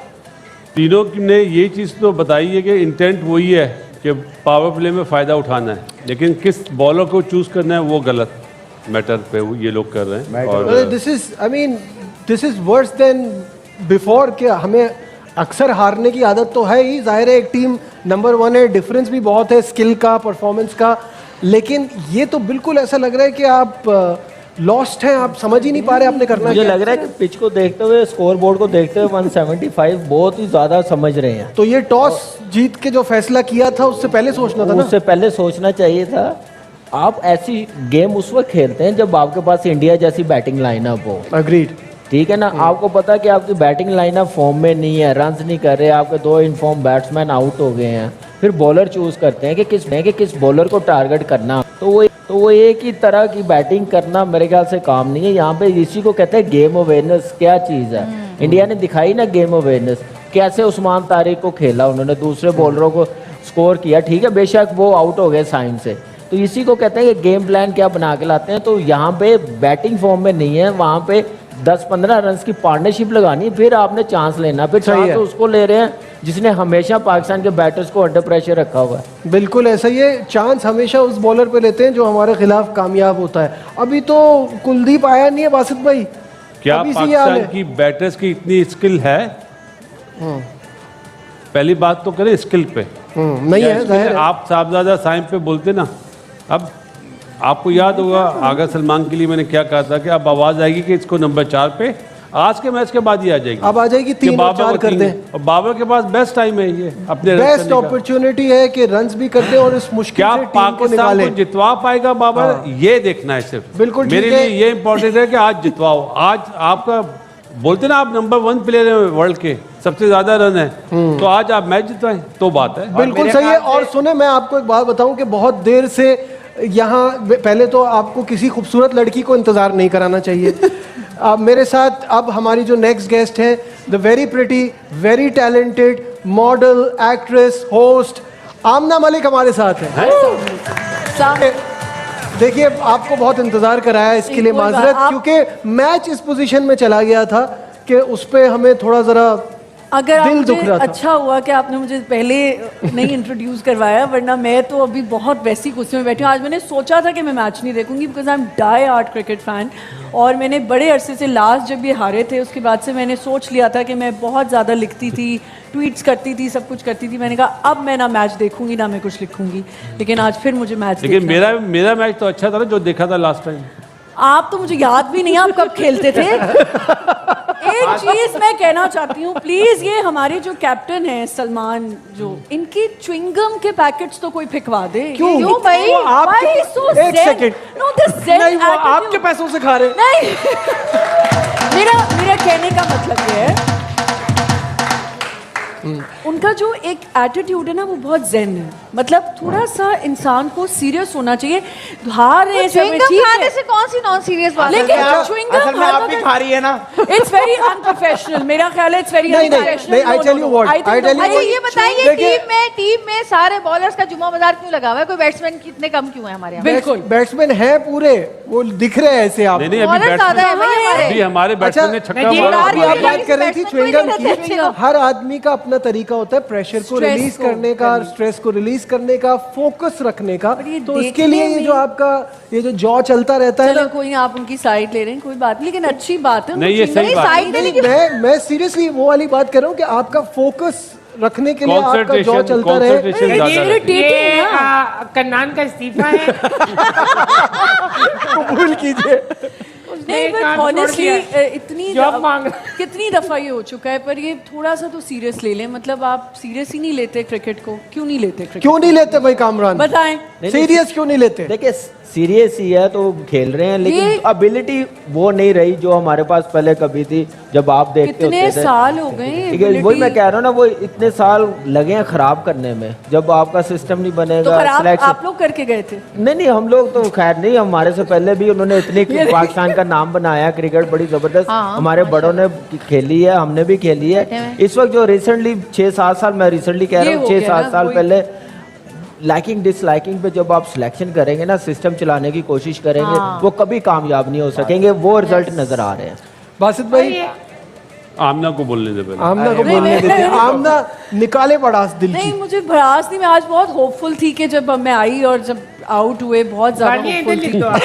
तीनों ने ये चीज़ तो बताई है कि इंटेंट वही है कि पावर प्ले में फ़ायदा उठाना है, लेकिन किस बॉलर को चूज़ करना है वो गलत मैटर पे ये लोग कर रहे हैं। और this is worse than before कि हमें अक्सर हारने की आदत तो है ही, जाहिर है एक टीम नंबर 1 है, डिफरेंस भी बहुत है स्किल का, परफॉर्मेंस का, लेकिन ये तो बिल्कुल ऐसा लग रहा है कि आप लॉस्ट हैं, आप समझ ही नहीं पा रहे आपने करना मुझे क्या। लग रहा है कि पिच को देखते हुए, स्कोर बोर्ड को देखते हुए 175 बहुत ही ज़्यादा समझ रहे हैं। तो ये टॉस जीत के जो फैसला किया था उससे पहले सोचना था ना। उससे पहले सोचना चाहिए था। आप ऐसी गेम उस वक्त खेलते हैं जब आपके पास इंडिया जैसी बैटिंग लाइनअप हो। अग्रीड। ठीक है ना, आपको पता है कि आपकी बैटिंग लाइनअप फॉर्म में नहीं है, रन्स नहीं कर रहे, आपके 2 इनफॉर्म बैट्समैन आउट हो गए हैं, फिर बॉलर चूज करते हैं कि किस बॉलर को टारगेट करना। तो वो एक ही तरह की बैटिंग करना मेरे ख्याल से काम नहीं है। यहाँ पे इसी को कहते हैं गेम अवेयरनेस। क्या चीज़ है इंडिया ने दिखाई ना गेम अवेयरनेस, कैसे उस्मान तारिक को खेला उन्होंने, दूसरे बॉलरों को स्कोर किया। ठीक है, बेशक वो आउट हो गए साइन से, तो इसी को कहते हैं कि गेम प्लान क्या बना के लाते हैं। तो यहाँ पे बैटिंग फॉर्म में नहीं है, वहाँ पे 10-15 रन की पार्टनरशिप लगानी, फिर आपने चांस लेना। फिर चांस तो उसको ले रहे हैं जिसने हमेशा पाकिस्तान के बैटर्स को अंडर प्रेशर रखा हुआ है। बिल्कुल ऐसा ही है, चांस हमेशा उस बॉलर पे लेते हैं जो हमारे खिलाफ कामयाब होता है। अभी तो कुलदीप आया नहीं है बासित भाई, क्या अभी से ये हाल पाकिस्तान है। की बैटर्स की इतनी स्किल है? पहली बात तो करें स्किल पे। नहीं है, जाहिर है। आप साहबजादा साइम पे बोलते ना, अब आपको याद होगा आगा सलमान के लिए मैंने क्या कहा था कि अब आवाज आएगी कि इसको नंबर 4 पे आज के मैच के बाद ही आ जाएगी। अब आ जाएगी, 3 और 4 कर दें। और बाबर के पास बेस्ट टाइम है ये अपने बेस्ट अपॉर्चुनिटी है कि रन्स भी कर दें और इस मुश्किल क्या से टीम को पाकिस्तान निकालें। को जितवा पाएगा बाबर, ये देखना है सिर्फ। बिल्कुल मेरे ठीक है। लिए ये इंपॉर्टेंट है कि आज जितवाओ। आज आपका बोलते ना आप नंबर 1 प्लेयर हैं वर्ल्ड के, सबसे ज्यादा रन है, तो आज आप मैच जितवाएं तो बात है। बिल्कुल सही है। और सुने, मैं आपको एक बात बताऊं कि बहुत देर से यहाँ, पहले तो आपको किसी खूबसूरत लड़की को इंतजार नहीं कराना चाहिए। अब मेरे साथ अब हमारी जो नेक्स्ट गेस्ट है, the very pretty, very talented model, actress, host Aamna Malik हमारे साथ है। देखिए, आपको बहुत इंतजार कराया, इसके लिए माजरत, क्योंकि मैच इस पोजीशन में चला गया था कि उस पे हमें थोड़ा जरा अगर आप दिल दुख मुझे रहा था। अच्छा हुआ कि आपने मुझे पहले नहीं इंट्रोड्यूस करवाया, वरना मैं तो अभी बहुत वैसी कुर्सी में बैठी हूँ। आज मैंने सोचा था कि मैं मैच नहीं देखूंगी because I am die hard cricket fan, और मैंने बड़े अरसे से, लास्ट जब ये हारे थे उसके बाद से मैंने सोच लिया था कि मैं बहुत ज़्यादा लिखती थी, ट्वीट्स करती थी, सब कुछ करती थी। मैंने कहा अब मैं ना मैच देखूंगी ना मैं कुछ लिखूंगी, लेकिन आज फिर मुझे मैच लेकिन देखना है। मेरा मैच तो अच्छा था ना जो देखा था लास्ट टाइम। आप तो मुझे याद भी नहीं है आप कब खेलते थे। एक चीज मैं कहना चाहती हूँ, प्लीज ये हमारे जो कैप्टन हैं सलमान, जो इनकी च्युइंगम के पैकेट्स तो कोई फेंकवा दे। क्यों भाई? वो आपके- Why so एक zen? Second. No, this zen नहीं, वो attitude- आपके पैसों से खा रहे हैं। नहीं। मेरा कहने का मतलब ये है, उनका जो एक एटीट्यूड है ना वो बहुत zen है। मतलब थोड़ा सा इंसान को सीरियस होना चाहिए। हार रहे सब च्युइंगम ठीक खाने है, से कौन सी नॉन सीरियस बात है? लेकिन असल च्युइंगम में आप भी खा रही है ना। It's very unprofessional. मेरा ख्याल है इट्स वेरी नहीं, अनप्रोफेशनल। नहीं, I tell you what, I tell you अच्छा what- ये बताइए, देखिए- टीम में सारे बॉलर्स का जुम्मा बाजार क्यों लगा हुआ है? कोई बैट्समैन कितने कम क्यों है हमारे यहाँ? बिल्कुल। बैट्समैन है पूरे, वो दिख रहे हैं ऐसे आप। नहीं अभी बॉलर ज्यादा है भाई हमारे। अभी हमारे बैट्समैन ने छक्का मैं मारा। अभी आप बात कर रही थी बैट्समैन कोई च्युइंगम नहीं रहते अच्छे की। लोग। हर आदमी का अपना तरीका होता है प्रेशर को Stress रिलीज को करने का, स्ट्रेस को रिलीज करने का, फोकस रखने का। पर ये तो इसके देखने लिए ये में- जो आपका ये जो जॉ चलता रहता है चलो ना, कोई नहीं, आप उनकी साइड ले रहे हैं, कोई बात नहीं, लेकिन अच्छी बात है। नहीं, ये उनको सही बात है। साइड लेने की मैं सीरियसली वो वाली बात कर रहा हूँ कि आपका फोकस रखने के लिए आपका जॉ Concentration- चलता रहे। concentration ज्यादा है। ये कन्नान का इस्तीफा है। कबूल कीजिए। नहीं, एक but काम छोड़ honestly, दिया। इतनी जॉब मांग कितनी दफा ये हो चुका है, पर ये थोड़ा सा तो सीरियस ले लें। मतलब आप सीरियस ही नहीं लेते क्रिकेट को, क्यों नहीं लेते क्रिकेट? क्यों नहीं लेते भाई कामरान? बताएं। सीरियस क्यों नहीं लेते? देखिए सीरियस ही है तो खेल रहे हैं, लेकिन ये- एबिलिटी वो नहीं रही जो हमारे पास पहले कभी थी जब आप देखते कितने होते थे। साल हो गए ठीक है, वही ability- मैं कह रहा हूँ ना, वो इतने साल लगे हैं खराब करने में। जब आपका सिस्टम नहीं तो बनेगा, खराब सिलेक्शन आप लोग करके गए थे। नहीं हम लोग तो खैर नहीं, हमारे से पहले भी उन्होंने इतनी पाकिस्तान का नाम बनाया, क्रिकेट बड़ी जबरदस्त हाँ, हमारे बड़ों ने खेली है, हमने भी खेली है। इस वक्त जो रिसेंटली 6-7 साल, मैं रिसेंटली कह रहा ये हूँ हो 6-7 गया साल ना, पहले, लाइकिंग डिसलाइकिंग पे जब आप सिलेक्शन करेंगे ना, सिस्टम चलाने की कोशिश करेंगे, वो कभी कामयाब नहीं हो सकेंगे। वो रिजल्ट नजर आ रहे हैं। बासित भाई, आमना को बोलने दे पहले। आमना को नहीं, बोलने नहीं, देते, नहीं, आमना निकाले पड़ास दिल नहीं की। मुझे भड़ास नहीं, मैं आज बहुत होपफुल थी कि जब मैं आई और जब आउट हुए बहुत ज्यादा गालियाँ इधर hopeful लिख थी। दो आप।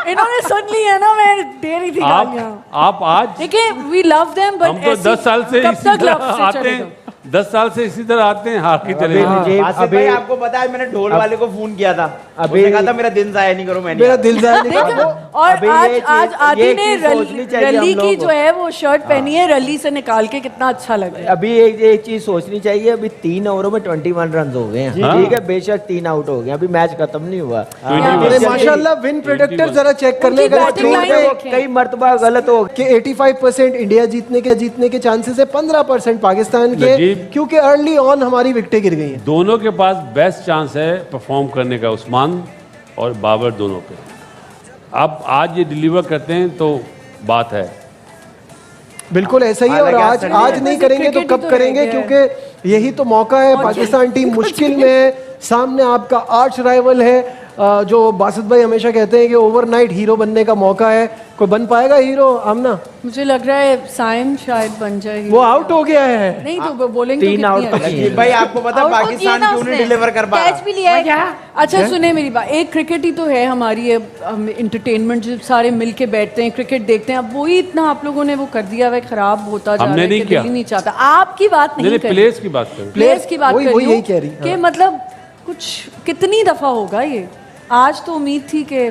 इन्होंने सुन ली है ना, मैं दे रही थी गालियाँ। आप आज देखिए वी लव देम बट हम तो 10 साल से कब इसी तक तरह love से आते चलेगा? हैं, 10 साल से इसी तरह आते हैं, हार के चले जाते हैं। आसिफ भाई आपको पता है मैंने ढोल वाले को फोन किया था, अभी- उसने कहा था मेरा दिन जाया नहीं करो, मैंने मेरा दिल जाए नहीं देखा? करो। और अभी आज ये आज चीज़- आदि ये ने चीज़ सोचनी चाहिए रली हम की लोगों जो को। है वो शर्ट पहनी है, रली से निकाल के कितना अच्छा लग रहा है। अभी एक चीज सोचनी चाहिए, अभी 3 ओवरों में 21 रन हो गए हैं, ठीक है, बेशक 3 आउट हो गए, अभी मैच खत्म नहीं हुआ। अरे माशाल्लाह, विन प्रेडिक्टर जरा चेक कर ले, उनकी अगर batting स्क्रीन line पे देखें। कई मर्तबा गलत हो कि 85% इंडिया जीतने के चांसेस है, 15% पाकिस्तान के, नजीब। क्योंकि अर्ली ऑन हमारी विकेटें गिर गई हैं। दोनों के पास बेस्ट चांस है परफॉर्म करने का, उस्मान और बाबर दोनों पे। अब आज ये डिलीवर करते हैं तो बात है। बिल्कुल ऐसा ही है, और हालांकि आज आज आज नहीं करेंगे तो क्रिकेट ही कब तो करेंगे, रह गया है। क्योंकि यही तो मौका है। पाकिस्तान टीम मुश्किल में है, सामने आपका आर्च राइवल है, जो बासित भाई हमेशा कहते हैं कि ओवरनाइट हीरो बनने का मौका है। कोई बन पाएगा हीरो आमना? मुझे लग रहा है साइम शायद बन जाएगी। वो आउट हो गया है। नहीं तो बोलेंगे 3 आउट तो अजीब भाई आपको पता है पाकिस्तान क्यों नहीं डिलीवर कर पा कैच भी लिया है। क्या? अच्छा सुने मेरी बात, एक क्रिकेट ही तो है हमारी इंटरटेनमेंट, जो सारे मिलके बैठते हैं क्रिकेट देखते हैं, अब वही इतना आप लोगों ने वो कर दिया है, खराब होता जा रहा हमने है नहीं कि किया। दिल ही नहीं चाहता। आपकी बात नहीं कर प्लेयर्स की बात करें। प्लेयर्स की बात वही- कर वही रही यही कह रही, हूँ कि मतलब कुछ कितनी दफा होगा ये। आज तो उम्मीद थी कि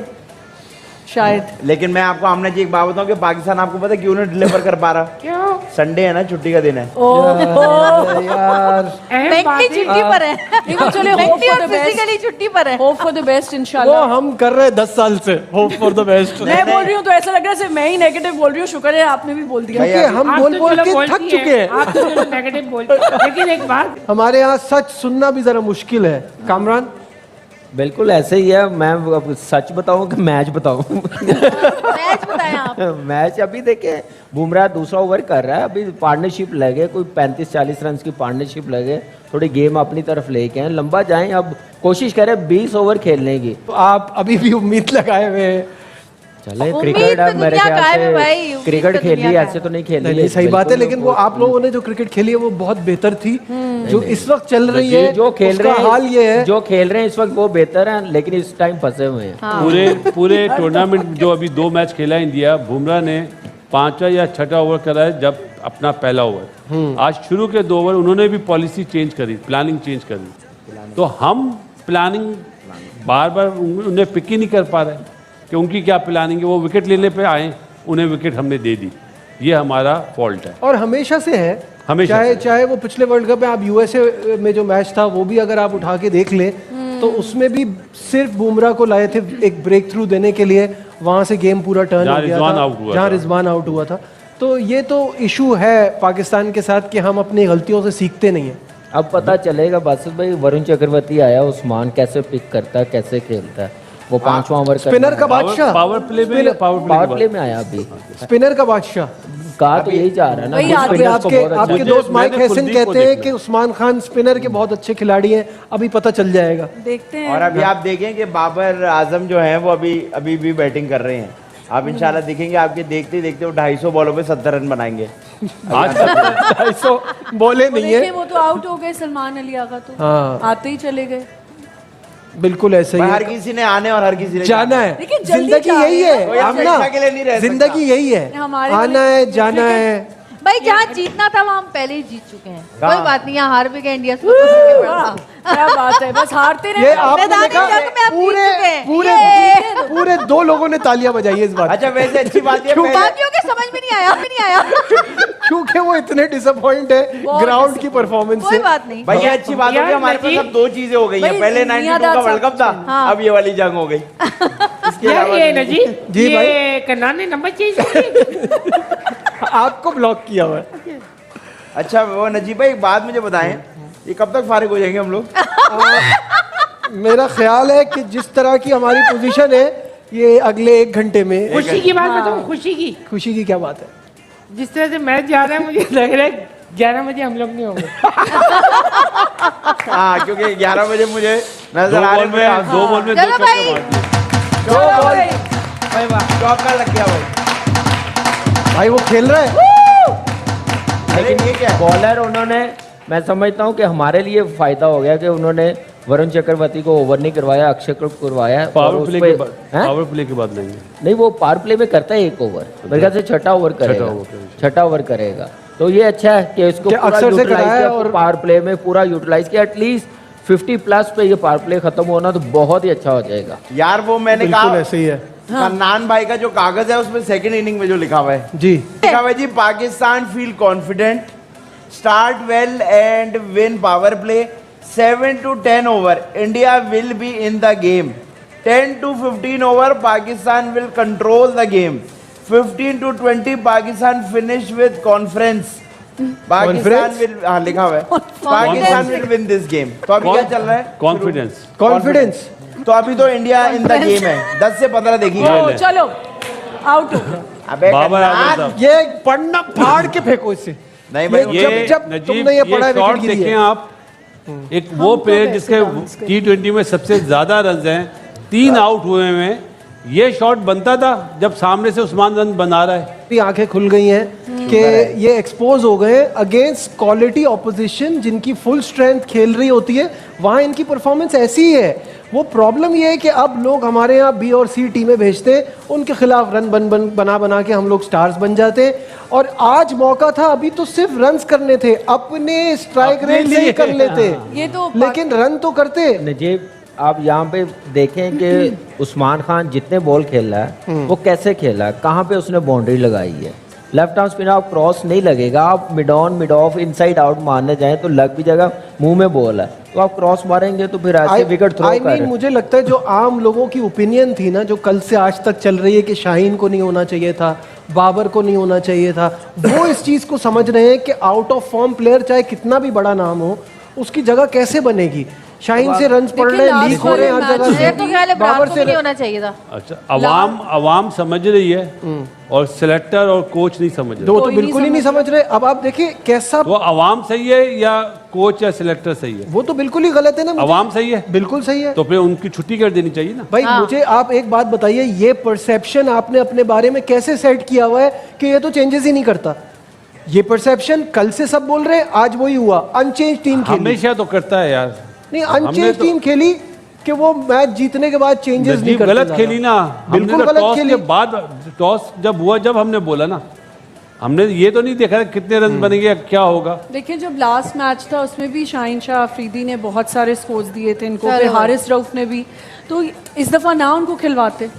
शायद लेकिन मैं आपको आमना जी एक बात बताऊं कि पाकिस्तान आपको पता है क्यों नहीं डिलीवर कर पा रहा? क्यों? संडे है ना, छुट्टी का दिन है। यार अहम बात मेंटली है। छुट्टी पर है, देखो चले होप मेंटली फॉर और द बेस्ट, फिजिकली छुट्टी पर है। होप फॉर द बेस्ट वो इंशाल्लाह। हम कर रहे हैं 10 साल से, होप फॉर द बेस्ट। मैं बोल रही हूँ तो ऐसा लग रहा है सिर्फ मैं ही नेगेटिव बोल रही हूँ, शुक्र है आपने भी बोल दिया। क्योंकि हम आप बोल तो बोल चलो के बोलती थक चुके हैं। आप तो चलो नेगेटिव बोलते हैं। लेकिन एक बात, हमारे यहाँ सच सुनना भी जरा मुश्किल है। कामरान, बिल्कुल ऐसे ही है। मैं अब सच बताऊं कि मैच बताऊं? मैच बताएं आप। मैच अभी देखे, बुमराह दूसरा ओवर कर रहा है, अभी पार्टनरशिप लगे, कोई 35-40 रन की पार्टनरशिप लगे, थोड़ी गेम अपनी तरफ लेके आए, लंबा जाएं, अब कोशिश करें 20 ओवर खेलने की। तो आप अभी भी उम्मीद लगाए हुए हैं। चले उम्मीद क्रिकेट तो अब मेरे दुनिया कायम है भाई, ख्याल से उम्मीद क्रिकेट तो खेली दुनिया ऐसे तो नहीं खेली नहीं, है, सही बात है, बिल्कुल लेकिन वो आप लोगों ने जो क्रिकेट खेली है वो बहुत बेहतर थी। जो इस वक्त चल रही है, जो खेल रहे उसका हाल ये है। हैं, जो खेल रहे हैं इस वक्त वो बेहतर है, लेकिन इस टाइम फंसे हुए हैं। पूरे टूर्नामेंट जो अभी 2 मैच खेला इंडिया, बुमराह ने 5वां या 6वां ओवर करा है, जब अपना पहला ओवर। आज शुरू के 2 ओवर उन्होंने भी पॉलिसी चेंज करी, प्लानिंग चेंज करी, तो हम प्लानिंग बार बार उन्हें पिक ही नहीं कर पा रहे कि उनकी क्या प्लानिंग है। वो विकेट लेने पे आए, उन्हें विकेट हमने दे दी, ये हमारा फॉल्ट है। और हमेशा से है, हमेशा चाहे से। चाहे वो पिछले वर्ल्ड कप में आप यूएसए में जो मैच था वो भी अगर आप उठा के देख ले तो उसमें भी सिर्फ बुमराह को लाए थे एक ब्रेक थ्रू देने के लिए, वहां से गेम पूरा टर्न हो जहाँ गया रिजवान था, आउट हुआ जहाँ था। रिजवान आउट हुआ था। तो ये तो इशू है पाकिस्तान के साथ कि हम अपनी गलतियों से सीखते नहीं हैं। अब पता चलेगा बासित भाई, वरुण चक्रवर्ती आया, उस्मान कैसे पिक करता है, कैसे खेलता है, वो 5वां ओवर स्पिनर का बादशाह, पावर प्ले में पावर प्ले में आया अभी, स्पिनर का बादशाह। कहा तो यही जा रहा है ना, वही कुछ आगे spinners को आपके बहुत अच्छा- आपके मुझे- दोस्त माइक मैंने हैसन कुलदीप को कहते हैं देखना कि उस्मान खान स्पिनर के बहुत अच्छे खिलाड़ी हैं, अभी पता चल जाएगा। देखते हैं। और अभी आप देखें कि बाबर आजम जो है वो अभी भी बैटिंग कर रहे हैं। आप इंशाल्लाह देखेंगे, आपके देखते देखते वो 250 बॉलों पे 70 रन बनाएंगे। आज 250 बोले वो नहीं देखिए है। वो तो आउट हो गए सलमान अली आगा, तो हाँ। आते ही चले गए। बिल्कुल ऐसे ही हर है। किसी ने आने और हर किसी ने जाना है, लेकिन जल्दी जिंदगी जा यही रहे हैं। है कोई आमना, हमेशा के लिए नहीं रह सकता। जिंदगी यही है, हमारे आना वाले है जाना है। भाई जहाँ जीतना था वहाँ हम पहले ही जीत चुके हैं, कहाँ? कोई बात नहीं, यहाँ हार भी गए इंडिया से, तो फर्क नहीं वाह, पड़ता। क्या बात है, बस हारते रहे। ये आपने मैदानी देखा जंग में आप जीत पूरे चुके हैं। पूरे ये। पूरे 2 लोगों ने तालियां बजाई है इस बात। अच्छा वैसे अच्छी बात है बाकियों के समझ में नहीं आया क्योंकि वो इतने डिसअपॉइंट है ग्राउंड की परफॉर्मेंस कोई से। बात नहीं। भाई ये अच्छी बात है कि हमारे पास अब 2 चीजें हो गई हैं। भाई, पहले 92 का वर्ल्ड कप था, हाँ। अब ये वाली जंग हो गई। इसके यार अलावा ये नजी, जी भाई। ये कन्नान ने नंबर चेंज किया। आपको ब्लॉक किया हुआ है। अच्छा वो नजीब भाई एक बात मुझे बताएं, ये कब तक फारिग हो जाएंगे हम लोग? मेरा ख्याल है कि जिस तरह की हमारी पोजीशन है ये अगले 1 घंटे में। खुशी की बात बताऊं, खुशी की, खुशी की क्या बात है? जिस तरह से मैच जा रहा है मुझे लग रहा है 11 बजे हम लोग नहीं होंगे। हाँ क्योंकि 11 बजे मुझे नजर आ रहे हैं 2 बॉल में 2 चलो भाई। छक्के मार दिए। चौका लग गया भाई। भाई वो खेल रहा है। लेकिन ये क्या है? बॉलर उन्होंने, मैं समझता हूँ कि हमारे लिए फायदा हो गया कि उन्होंने वरुण चक्रवर्ती को ओवर नहीं करवाया, अक्षय को करवाया। और पावर उस प्ले पे- के बाद, हैं? पावर प्ले के बाद लेंगे। नहीं, वो पावर प्ले में करता है एक ओवर, मेरे ख्याल से छठा ओवर करेगा, छठा ओवर करेगा। तो ये अच्छा है कि इसको कि पूरा अक्षर से यूटिलाइज कराया किया, और- पावर प्ले में पूरा यूटिलाइज किया। एटलीस्ट 50 प्लस पे ये पावर प्ले खत्म होना तो बहुत ही अच्छा हो जाएगा। यार वो मैंने बिल्कुल कहा ऐसे ही है कन्नान भाई का जो कागज है उसमें सेकंड इनिंग में जो लिखा हुआ है, जी। लिखा हुआ है जी, Pakistan feel confident, start well and win power play, 7 to 10 over India will be in the game, 10 to 15 over Pakistan will control the game, 15 to 20 Pakistan finish with conference, Pakistan Conference? will, हाँ लिखा हुआ है, Pakistan will win this game। तो अभी क्या चल रहा है? कॉन्फिडेंस। कॉन्फिडेंस। तो अभी तो इंडिया इन द गेम है, 10 से 15 देखिए। ओ, चलो आउट हो गया। अबे बाबर आजम कन्नान, साहब, ये पढ़ना फाड़ के फेंको इससे। नहीं भाई ये जब नजीब, तुमने ये पढ़ा है, शॉट विकेट गिरी देखें है। आप, एक वो प्लेयर जिसके T20 में सबसे ज्यादा रन हैं, 3 आउट हुए हैं, ये शॉट बनता था जब सामने से उस्मान रन बना रहा है। भी आंखें खुल गई हैं कि ये एक्सपोज हो गए अगेंस्ट क्वालिटी ऑपोजिशन जिनकी फुल स्ट्रेंथ खेल रही होती है, वहाँ इनकी परफॉर्मेंस ऐसी ही है। वो प्रॉब्लम ये है कि अब लोग हमारे यहाँ बी और सी टीमें भेजते हैं, उनके खिलाफ रन बना के हम लोग स्टार्स बन जाते हैं। और आज मौका था, अभी तो सिर्फ रन्स करने थे, अपने स्ट्राइक अपने रेट से ही लिए, कर लेते, ये तो लेकिन रन तो करते। नजीब, आप यहाँ पे देखें कि उस्मान खान जितने बॉल खेल रहा है वो कैसे खेला है, कहाँ पे उसने बाउंड्री लगाई है। लेफ्ट आर्म स्पिन आप क्रॉस नहीं लगेगा, आप mid on mid of inside out मारने जाएं तो लग भी जाएगा, मुंह में बॉल है तो आप क्रॉस मारेंगे तो फिर ऐसे विकेट थ्रो I mean, कर। मुझे लगता है जो आम लोगों की ओपिनियन थी ना, जो कल से आज तक चल रही है कि शाहीन को नहीं होना चाहिए था, बाबर को नहीं होना चाहिए था, वो इस चीज़ को समझ रहे हैं कि आउट ऑफ फॉर्म प्लेयर चाहे कितना भी बड़ा नाम हो, उसकी जगह कैसे बनेगी। शाहीन से रन पड़ रहे हैं, लीक हो रहे हैं हर जगह मुझे तो ख्याल है से, बाबर ब्रावो से भी नहीं होना चाहिए था। अच्छा, अवाम समझ रही है और सिलेक्टर और कोच नहीं समझ रहे। दो तो बिल्कुल ही नहीं समझ रहे। अब आप देखिए कैसा, वो अवाम सही है या कोच या सिलेक्टर सही है? वो तो बिल्कुल ही गलत है ना। अवाम सही है, बिल्कुल सही है। तो फिर उनकी छुट्टी कर देनी चाहिए ना। भाई मुझे आप एक बात बताइए, ये परसेप्शन आपने अपने बारे में कैसे सेट किया हुआ है कि ये तो चेंजेस ही नहीं करता। ये परसेप्शन कल से सब बोल रहे हैं, आज वही हुआ, अनचेंज टीम खेली। हमेशा तो करता है यार, नहीं, हमने अनचेंज तो- टीम खेली कि वो मैच जीतने के बाद चेंजेस नहीं नजीब करते गलत ज्यादा। खेली ना, बिल्कुल हमने तो गलत टॉस खेली। के बाद, टॉस जब हुआ जब हमने बोला ना, हमने ये तो नहीं देखा कितने रन बनेंगे क्या होगा। देखिए जब लास्ट मैच था उसमें भी शाहीन शाह अफरीदी ने बहुत सारे स्कोर्स दिए थे इनको, चलो। फिर हारिस रऊफ ने भी, तो इस दफ़ा ना उनको खिलवाते,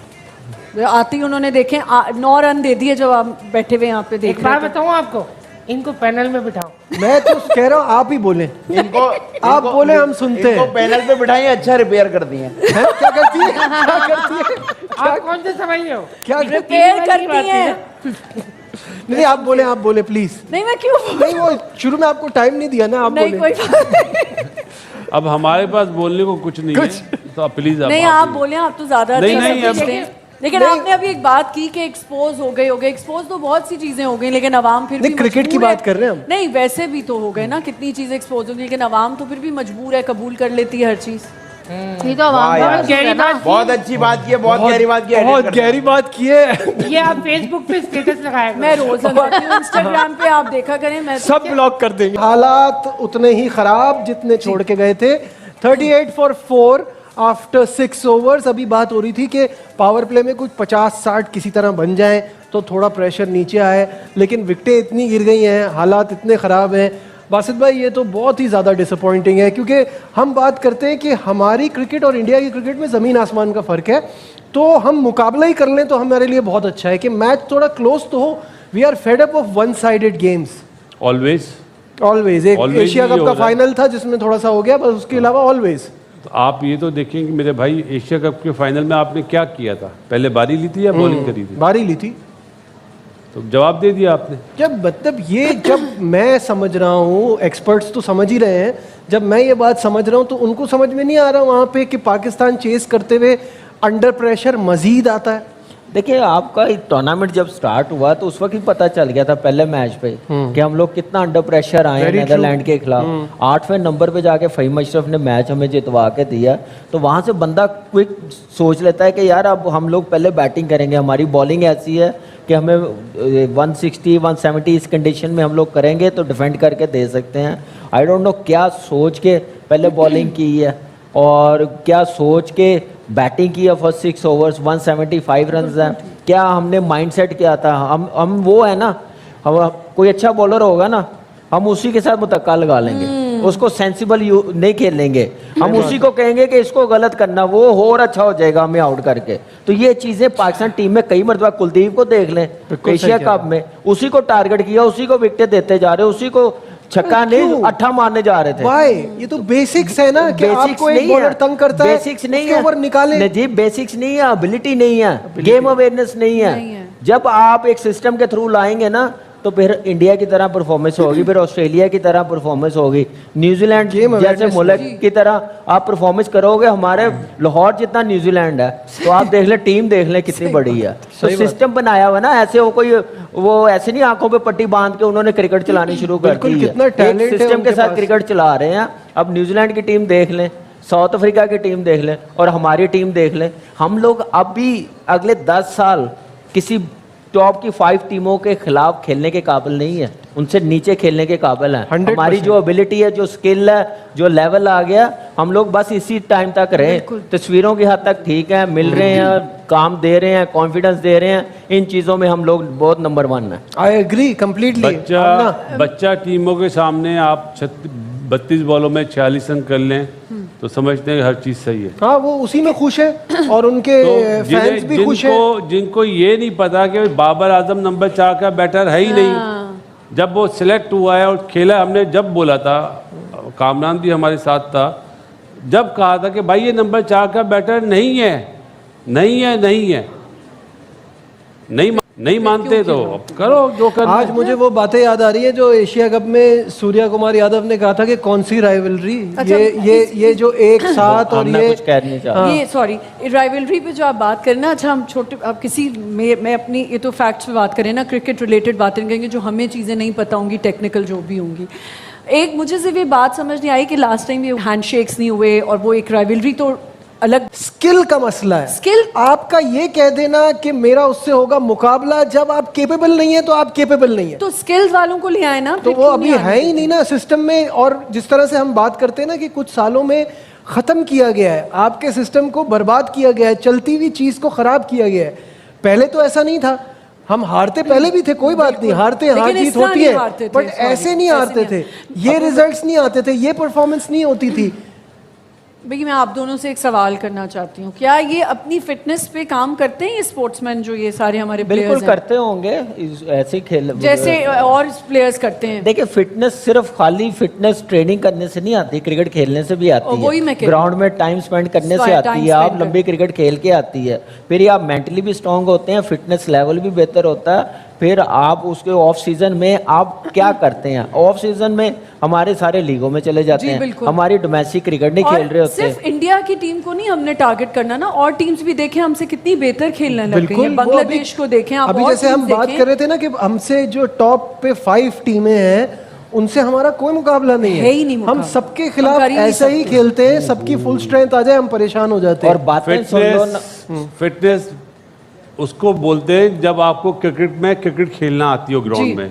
आते ही उन्होंने देखे 9 रन दे दिए जब आप बैठे हुए यहाँ पे एक देख बात रहे थे। बताऊं आपको, इनको पैनल में बिठाओ। मैं तो कह रहा हूँ आप ही बोले, इनको आप बोले हम सुनते इनको हैं। पैनल पे बिठाइए, अच्छा रिपेयर कर दिए। हैं? क्या करती है, क्या करती है, आप कौन से समझ रहे हो? क्या रिपेयर करती हैं। नहीं आप बोले प्लीज। नहीं मैं क्यों नहीं, वो शुरू में आपको टाइम नहीं दिया ना, आप नहीं बोले। कोई बात नहीं। अब हमारे पास बोलने को कुछ नहीं है, तो प्लीज नहीं आप बोले, आप तो ज्यादा नहीं, अच्छे नहीं, से अब- पूछते हैं। लेकिन आपने अभी एक बात की कि एक्सपोज हो गए, एक्सपोज तो बहुत सी चीजें हो गई, लेकिन अवाम फिर नहीं, भी क्रिकेट की मजबूर है। बात कर रहे हैं हम। नहीं वैसे भी तो हो गए ना, कितनी चीजें एक्सपोज हो गई, लेकिन अवाम तो फिर भी मजबूर है, कबूल कर लेती है हर चीज। ये तो आवाम वाह का यार, कसूर है ना। बहुत अच्छी बात की है, बहुत गहरी बात की है, बहुत edit कर गहरी बात की है। ये आप फेसबुक पे स्टेटस लगाया करो। मैं रोज लगाती हूँ इंस्टाग्राम पे, आप देखा करें। मैं सब ब्लॉक कर देंगे। हालात उतने ही खराब जितने छोड़ के गए थे। 38 for 4 आफ्टर 6 ओवर्स। अभी बात हो रही थी कि पावर प्ले में कुछ 50-60 किसी तरह बन जाए तो थोड़ा प्रेशर नीचे आए, लेकिन विकेटें इतनी गिर गई हैं, हालात इतने ख़राब हैं। बासित भाई ये तो बहुत ही ज़्यादा डिसअपॉइंटिंग है, क्योंकि हम बात करते हैं कि हमारी क्रिकेट और इंडिया की क्रिकेट में ज़मीन आसमान का फ़र्क है, तो हम मुकाबला ही कर लें तो हमारे लिए बहुत अच्छा है कि मैच थोड़ा क्लोज तो हो। We are fed up of one sided games always. Always. एक Always एशिया ही कप हो का रहा है। फाइनल था जिसमें थोड़ा सा हो गया, बस उसके अलावा ऑलवेज। तो आप ये तो देखें कि मेरे भाई, एशिया कप के फाइनल में आपने क्या किया था? पहले बारी ली थी या बॉलिंग करी थी? बारी ली थी। तो जवाब दे दिया आपने। जब मतलब ये जब मैं समझ रहा हूँ, एक्सपर्ट्स तो समझ ही रहे हैं, जब मैं ये बात समझ रहा हूँ तो उनको समझ में नहीं आ रहा वहाँ पे कि पाकिस्तान चेस करते हुए अंडर प्रेशर मजीद आता है। देखिए आपका टूर्नामेंट जब स्टार्ट हुआ तो उस वक्त ही पता चल गया था पहले मैच पे कि हम लोग कितना अंडर प्रेशर आए हैं नेदरलैंड के खिलाफ। 8वें नंबर पे जाके फ़हीम अशरफ ने मैच हमें जितवा के दिया, तो वहाँ से बंदा क्विक सोच लेता है कि यार अब हम लोग पहले बैटिंग करेंगे, हमारी बॉलिंग ऐसी है कि हमें 160 170 इस कंडीशन में हम लोग करेंगे तो डिफेंड करके दे सकते हैं। आई डोंट नो क्या सोच के पहले बॉलिंग की है और क्या सोच के बैटिंग की है। फर्स्ट 6 ओवर्स 175 रन हैं, क्या हमने माइंडसेट किया था। हम वो है ना, हम कोई अच्छा बॉलर होगा ना हम उसी के साथ मुतक्का लगा लेंगे, उसको सेंसिबल नहीं खेलेंगे, हम उसी को कहेंगे कि इसको गलत करना, वो हो और अच्छा हो जाएगा हमें आउट करके। तो ये चीज़ें पाकिस्तान टीम में कई मरतबा, कुलदीप को देख लें एशिया कप में उसी को टारगेट किया, उसी को विकेटें देते जा रहे, उसी को छक्का नहीं अट्ठा मारने जा रहे थे। Why? ये तो बेसिक्स है ना कि आपको एक बॉलर तंग करता है, बेसिक्स नहीं उसके है, ऊपर निकाले। नहीं जी बेसिक्स नहीं है, एबिलिटी नहीं है, गेम अवेयरनेस नहीं है। जब आप एक सिस्टम के थ्रू लाएंगे ना तो फिर इंडिया की तरह परफॉर्मेंस होगी, फिर ऑस्ट्रेलिया की तरह परफॉर्मेंस होगी, न्यूजीलैंड जैसे मुल्क की तरह आप परफॉर्मेंस करोगे। हमारे लाहौर जितना न्यूजीलैंड है तो आप देख लें, टीम देख लें कितनी बड़ी है। तो सिस्टम बनाया हुआ ना, ऐसे वो कोई वो ऐसे नहीं आंखों पे पट्टी बांध के उन्होंने क्रिकेट चलानी शुरू कर दी है, एक सिस्टम के साथ क्रिकेट चला रहे हैं। अब न्यूजीलैंड की टीम देख लें, साउथ अफ्रीका की टीम देख लें और हमारी टीम देख लें। हम लोग अब भी अगले 10 साल किसी टॉप की 5 टीमों के खिलाफ खेलने के काबिल नहीं है, उनसे नीचे खेलने के काबिल हैं। हमारी जो एबिलिटी है, जो स्किल है, जो लेवल आ गया, हम लोग बस इसी टाइम तक रहे। तस्वीरों की हद तक ठीक है, मिल रहे हैं, काम दे रहे हैं, कॉन्फिडेंस दे रहे हैं, इन चीज़ों में हम लोग बहुत नंबर 1 है। I agree completely. बच्चा टीमों के सामने आप 32 बॉलों में 46 रन कर लें तो समझते हैं कि हर चीज़ सही है। हाँ, वो उसी में खुश है और उनके फैंस भी खुश हैं। जिनको ये नहीं पता कि बाबर आजम नंबर 4 का बैटर है ही नहीं, जब वो सिलेक्ट हुआ है और खेला, हमने जब बोला था, कामरान भी हमारे साथ था, जब कहा था कि भाई ये नंबर 4 का बैटर नहीं है, नहीं है, नहीं है, नहीं मानते तो करो जो करना। आज मुझे वो बातें याद आ रही है जो एशिया कप में सूर्या कुमार यादव ने कहा था कि कौन सी राइवलरी, ये जो एक साथ और ये कुछ कह नहीं चाहता। ये सॉरी राइवलरी पे जो आप बात करें ना, अच्छा हम छोटे आप किसी मैं अपनी ये तो फैक्ट्स पे बात करें ना, क्रिकेट रिलेटेड बातें करेंगे जो हमें चीज़ें नहीं पता होंगी, टेक्निकल जो भी होंगी। एक मुझे सिर्फ ये बात समझ नहीं आई कि लास्ट टाइम ये हैंडशेक्स नहीं हुए और वो एक राइवलरी तो अलग स्किल का मसला है। स्किल आपका ये कह देना कि मेरा उससे होगा मुकाबला, जब आप केपेबल नहीं है तो आप केपेबल नहीं है, तो स्किल्स वालों को ले आए ना, तो वो अभी है ही नहीं ना सिस्टम में। और जिस तरह से हम बात करते हैं ना कि कुछ सालों में खत्म किया गया है, आपके सिस्टम को बर्बाद किया गया है, चलती हुई चीज को खराब किया गया है। पहले तो ऐसा नहीं था, हम हारते पहले भी थे, कोई बात नहीं, हारते हार जीत होती है, बट ऐसे नहीं हारते थे, ये रिजल्ट्स नहीं आते थे, ये परफॉर्मेंस नहीं होती थी। भाई मैं आप दोनों से एक सवाल करना चाहती हूँ, क्या ये अपनी फिटनेस पे काम करते हैं ये स्पोर्ट्समैन जो ये सारे हमारे बिल्कुल प्लेयर्स करते होंगे, ऐसे खेल जैसे और प्लेयर्स करते हैं? देखिए फिटनेस सिर्फ खाली फिटनेस ट्रेनिंग करने से नहीं आती, क्रिकेट खेलने से भी आती वही मैं है, कह रही हूँ। ग्राउंड में टाइम स्पेंड करने से आती है, आप लंबी क्रिकेट खेल के आती है, फिर ये आप मेंटली भी स्ट्रांग होते हैं, फिटनेस लेवल भी बेहतर होता है। फिर आप उसके ऑफ सीजन में आप क्या करते हैं, ऑफ सीजन में हमारे सारे लीगों में चले जाते हैं, हमारी डोमेस्टिक क्रिकेट नहीं खेल रहे होते। सिर्फ इंडिया की टीम को नहीं हमने टारगेट करना ना, और टीम्स भी देखें हमसे कितनी बेहतर खेलने लग गई हैं। बांग्लादेश को देखें आप, अभी जैसे हम बात कर रहे थे ना कि हमसे जो टॉप पे 5 टीमें हैं उनसे हमारा कोई मुकाबला नहीं है, ही नहीं हम सबके खिलाफ ऐसे ही खेलते हैं, सबकी फुल स्ट्रेंथ आ जाए हम परेशान हो जाते हैं। और बातें सुन लो ना, फिटनेस उसको बोलते हैं जब आपको क्रिकेट में क्रिकेट खेलना आती हो ग्राउंड में,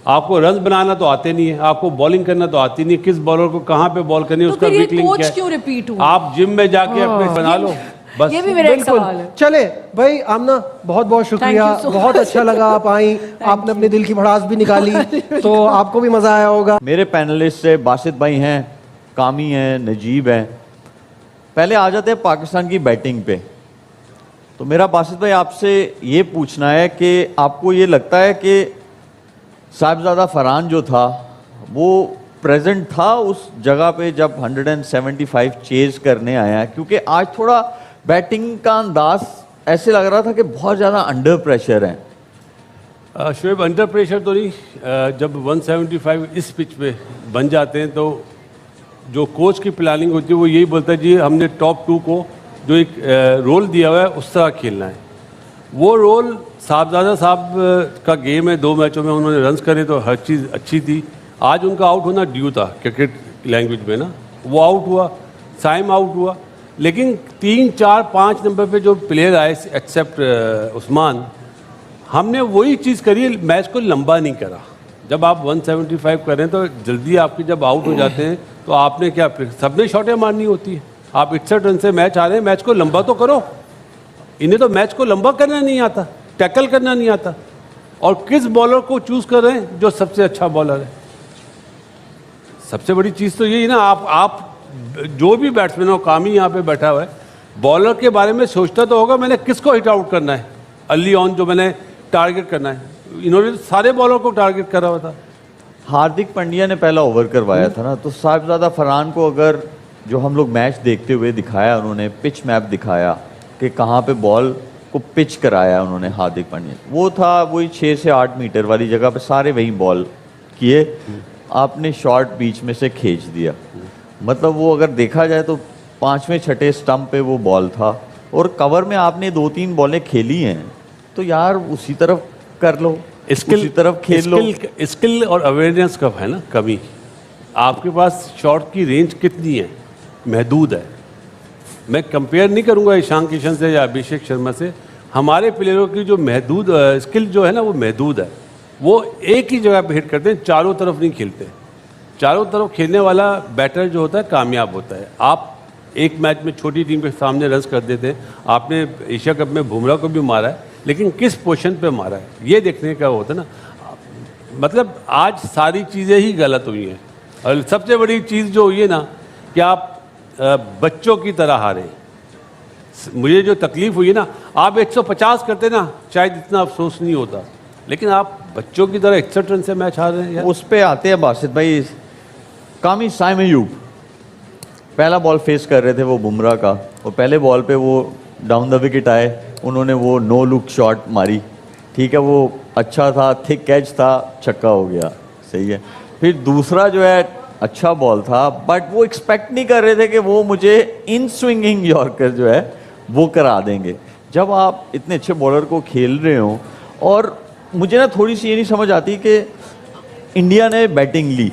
आपको रन बनाना तो आते नहीं है, आपको बॉलिंग करना तो आती नहीं है, किस बॉलर को कहाँ पे बॉल करनी है, उसका वीक लिंक क्या क्यों रिपीट है, आप जिम में जाके अपने बना लो बस। ये भी मेरा एक सवाल है। चले भाई आमना, बहुत बहुत शुक्रिया, बहुत अच्छा लगा आप आई, आपने अपने दिल की भड़ास भी निकाली, तो आपको भी मजा आया होगा। मेरे पैनलिस्ट से बासित भाई हैं, कामी हैं, नजीब हैं। पहले आ जाते हैं पाकिस्तान की बैटिंग पे। तो मेरा बासित भाई आपसे ये पूछना है कि आपको ये लगता है कि साहिबजादा फरहान जो था वो प्रेजेंट था उस जगह पे जब 175 चेज करने आया है? क्योंकि आज थोड़ा बैटिंग का अंदाज ऐसे लग रहा था कि बहुत ज़्यादा अंडर प्रेशर है। शोएब अंडर प्रेशर तो नहीं, जब 175 इस पिच पे बन जाते हैं तो जो कोच की प्लानिंग होती है वो यही बोलता है जी हमने टॉप 2 को जो एक रोल दिया हुआ है उस तरह खेलना है। वो रोल साहबजादा साहब का गेम है, 2 मैचों में उन्होंने रन्स करे तो हर चीज़ अच्छी थी। आज उनका आउट होना ड्यू था क्रिकेट लैंग्वेज में ना, वो आउट हुआ, साइम आउट हुआ, लेकिन 3, 4, 5 नंबर पे जो प्लेयर आए एक्सेप्ट उस्मान, हमने वही चीज़ करी, मैच को लंबा नहीं करा। जब आप 175 करें तो जल्दी आपके जब आउट हो जाते हैं तो आपने क्या, सबने शॉटें मारनी होती है। आप 61 रन से मैच आ रहे हैं, मैच को लंबा तो करो। इन्हें तो मैच को लंबा करना नहीं आता, टैकल करना नहीं आता। और किस बॉलर को चूज कर रहे हैं? जो सबसे अच्छा बॉलर है। सबसे बड़ी चीज़ तो यही ना, आप जो भी बैट्समैन हो, कामी यहाँ पे बैठा हुआ है, बॉलर के बारे में सोचता तो होगा मैंने किसको हिट आउट करना है, अर्ली ऑन जो मैंने टारगेट करना है। इन्होंने सारे बॉलर को टारगेट करा हुआ था। हार्दिक पांड्या ने पहला ओवर करवाया था ना, तो साहिबजादा फरहान को अगर जो हम लोग मैच देखते हुए दिखाया, उन्होंने पिच मैप दिखाया कि कहाँ पे बॉल को पिच कराया उन्होंने हार्दिक पांड्या, वो था वही 6 से 8 मीटर वाली जगह पे सारे वही बॉल किए, आपने शॉट बीच में से खींच दिया। मतलब वो अगर देखा जाए तो 5वें 6ठे स्टंप पे वो बॉल था, और कवर में आपने 2-3 बॉलें खेली हैं, तो यार उसी तरफ कर लो, उसी तरफ खेल लो। स्किल और अवेयरनेस का है ना कमी। आपके पास शॉट की रेंज कितनी है? महदूद है। मैं कंपेयर नहीं करूंगा ईशान किशन से या अभिषेक शर्मा से। हमारे प्लेयरों की जो महदूद स्किल जो है ना, वो महदूद है। वो एक ही जगह पे हिट करते हैं, चारों तरफ नहीं खेलते। चारों तरफ खेलने वाला बैटर जो होता है कामयाब होता है। आप एक मैच में छोटी टीम के सामने रन कर देते हैं। आपने एशिया कप में बुमराह को भी मारा है, लेकिन किस पोजीशन पे मारा है ये देखने का होता है ना। मतलब आज सारी चीज़ें ही गलत हुई हैं, और सबसे बड़ी चीज़ जो हुई है ना कि आप बच्चों की तरह हारे। मुझे जो तकलीफ हुई है ना, आप 150 करते ना शायद इतना अफसोस नहीं होता, लेकिन आप बच्चों की तरह 61 रन से मैच हार रहे हैं यार। उस पे आते हैं बासित भाई, कामी साइम अयूब पहला बॉल फेस कर रहे थे वो बुमराह का, और पहले बॉल पे वो डाउन द विकेट आए, उन्होंने वो नो लुक शॉट मारी, ठीक है, वो अच्छा था, थिक कैच था, छक्का हो गया, सही है। फिर दूसरा जो है अच्छा बॉल था, बट वो एक्सपेक्ट नहीं कर रहे थे कि वो मुझे इन स्विंगिंग यॉर्कर जो है वो करा देंगे। जब आप इतने अच्छे बॉलर को खेल रहे हो, और मुझे ना थोड़ी सी ये नहीं समझ आती कि इंडिया ने बैटिंग ली,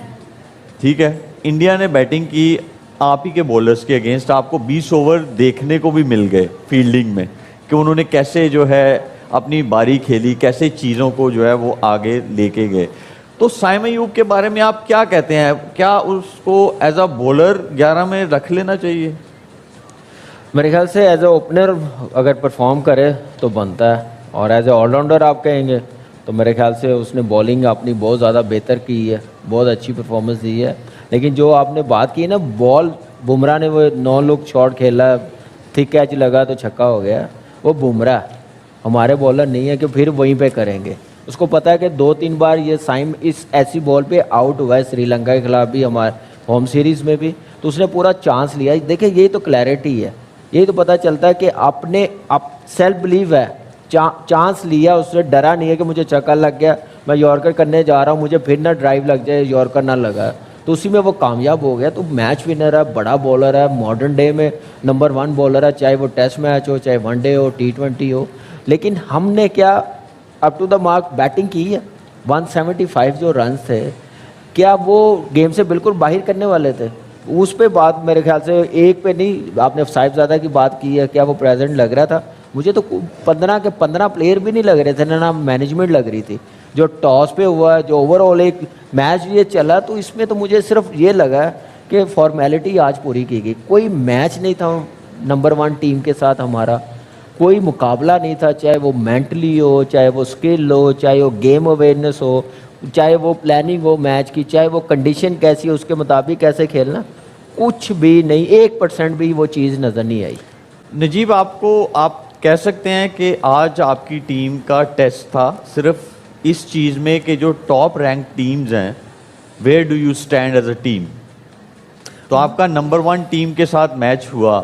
ठीक है, इंडिया ने बैटिंग की, आप ही के बॉलर्स के अगेंस्ट आपको 20 ओवर देखने को भी मिल गए फील्डिंग में, कि उन्होंने कैसे जो है अपनी बारी खेली, कैसे चीज़ों को जो है वो आगे लेके गए। तो साइम अयूब के बारे में आप क्या कहते हैं? क्या उसको एज अ बॉलर 11 में रख लेना चाहिए? मेरे ख्याल से एज ए ओपनर अगर परफॉर्म करे तो बनता है, और एज ए ऑलराउंडर आप कहेंगे तो मेरे ख्याल से उसने बॉलिंग अपनी बहुत ज़्यादा बेहतर की है, बहुत अच्छी परफॉर्मेंस दी है। लेकिन जो आपने बात की ना, बॉल बुमराह ने वो 9 लुक शॉट खेला, थिक कैच लगा तो छक्का हो गया, वो बुमराह, हमारे बॉलर नहीं है कि फिर वहीं पे करेंगे। उसको पता है कि 2-3 बार ये साइम इस ऐसी बॉल पे आउट हुआ है, श्रीलंका के खिलाफ भी, हमारे होम सीरीज़ में भी, तो उसने पूरा चांस लिया। देखिए ये तो क्लैरिटी है, यही तो पता चलता है कि आपने सेल्फ बिलीव है, चांस लिया, उससे डरा नहीं है कि मुझे छक्का लग गया, मैं यॉर्कर करने जा रहा हूँ, मुझे फिर ना ड्राइव लग जाए, यॉर्कर ना लगा, तो उसी में वो कामयाब हो गया। तो मैच विनर है, बड़ा बॉलर है, मॉडर्न डे में नंबर 1 बॉलर है, चाहे वो टेस्ट मैच हो, चाहे वनडे हो, T20 हो। लेकिन हमने क्या up to the mark batting की है। 175 जो रन थे, क्या वो गेम से बिल्कुल बाहर करने वाले थे? उस पे बात मेरे ख्याल से एक पे नहीं, आपने साहिबजादा की बात की है, क्या वो प्रेजेंट लग रहा था? मुझे तो 15 के 15 प्लेयर भी नहीं लग रहे थे, ना मैनेजमेंट लग रही थी। जो टॉस पे हुआ, जो ओवरऑल एक मैच ये चला, तो इसमें तो मुझे सिर्फ ये लगा कि फॉर्मेलिटी आज पूरी की गई। कोई मैच नहीं था नंबर 1 टीम के साथ हमारा, कोई मुकाबला नहीं था, चाहे वो मेंटली हो, चाहे वो स्किल हो, चाहे वो गेम अवेयरनेस हो, चाहे वो प्लानिंग हो मैच की, चाहे वो कंडीशन कैसी हो उसके मुताबिक कैसे खेलना, कुछ भी नहीं, 1% भी वो चीज़ नज़र नहीं आई। नजीब, आप कह सकते हैं कि आज आपकी टीम का टेस्ट था सिर्फ इस चीज़ में कि जो टॉप रैंक टीम्स हैं, where do you stand as a team? तो आपका नंबर 1 टीम के साथ मैच हुआ,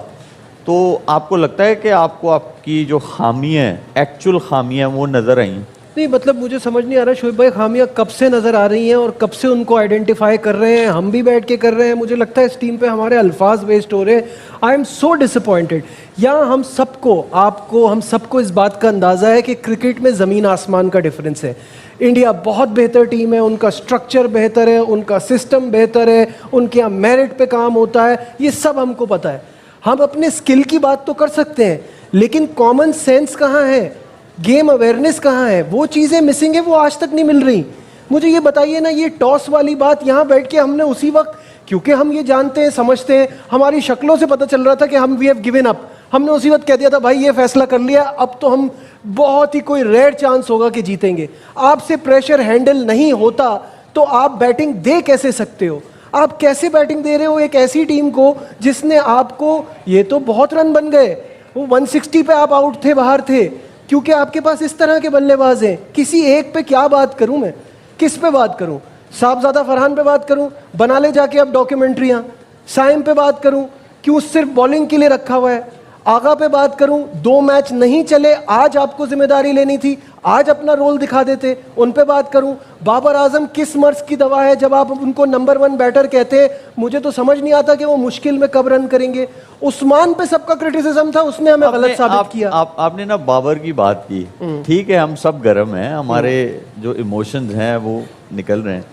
तो आपको लगता है कि आपको आपकी जो खामियाँ हैं, एक्चुअल खामियाँ, वो नज़र आई? नहीं मतलब मुझे समझ नहीं आ रहा शोएब भाई, खामियां कब से नजर आ रही हैं और कब से उनको आइडेंटिफाई कर रहे हैं, हम भी बैठ के कर रहे हैं। मुझे लगता है इस टीम पे हमारे अल्फाज वेस्ट हो रहे हैं। I am so disappointed. यहाँ हम सबको, आपको, हम सबको इस बात का अंदाजा है कि क्रिकेट में ज़मीन आसमान का डिफरेंस है। इंडिया बहुत बेहतर टीम है, उनका स्ट्रक्चर बेहतर है, उनका सिस्टम बेहतर है, उनके यहाँ मेरिट पे काम होता है, ये सब हमको पता है। हम अपने स्किल की बात तो कर सकते हैं, लेकिन कॉमन सेंस कहाँ है, गेम अवेयरनेस कहाँ है, वो चीज़ें मिसिंग है, वो आज तक नहीं मिल रही। मुझे ये बताइए ना, ये टॉस वाली बात यहाँ बैठ के हमने उसी वक्त, क्योंकि हम ये जानते हैं, समझते हैं, हमारी शक्लों से पता चल रहा था कि हम वी हैव गिवन अप, हमने उसी वक्त कह दिया था भाई ये फैसला कर लिया, अब तो हम बहुत ही कोई रेयर चांस होगा कि जीतेंगे। आपसे प्रेशर हैंडल नहीं होता तो आप बैटिंग दे कैसे सकते हो? आप कैसे बैटिंग दे रहे हो एक ऐसी टीम को जिसने आपको, ये तो बहुत रन बन गए, वो 160 पे आप आउट थे, बाहर थे, क्योंकि आपके पास इस तरह के बल्लेबाज हैं। किसी एक पे क्या बात करूं मैं, किस पे बात करूं? साहबजादा फरहान पे बात करूं? बना ले जाके अब डॉक्यूमेंट्रियां। साइम पे बात करूं? क्यों सिर्फ बॉलिंग के लिए रखा हुआ है? आगा पे बात करूं? 2 मैच नहीं चले, आज आपको जिम्मेदारी लेनी थी, आज अपना रोल दिखा देते। उन पे बात करूं? बाबर आजम किस मर्ज की दवा है जब आप उनको नंबर 1 बैटर कहते हैं? मुझे तो समझ नहीं आता कि वो मुश्किल में कब रन करेंगे। उस्मान पे सबका क्रिटिसिज्म था, उसने हमें गलत साबित किया। आपने ना बाबर की बात की, ठीक है, हम सब गर्म हैं, हमारे जो इमोशंस हैं वो निकल रहे हैं।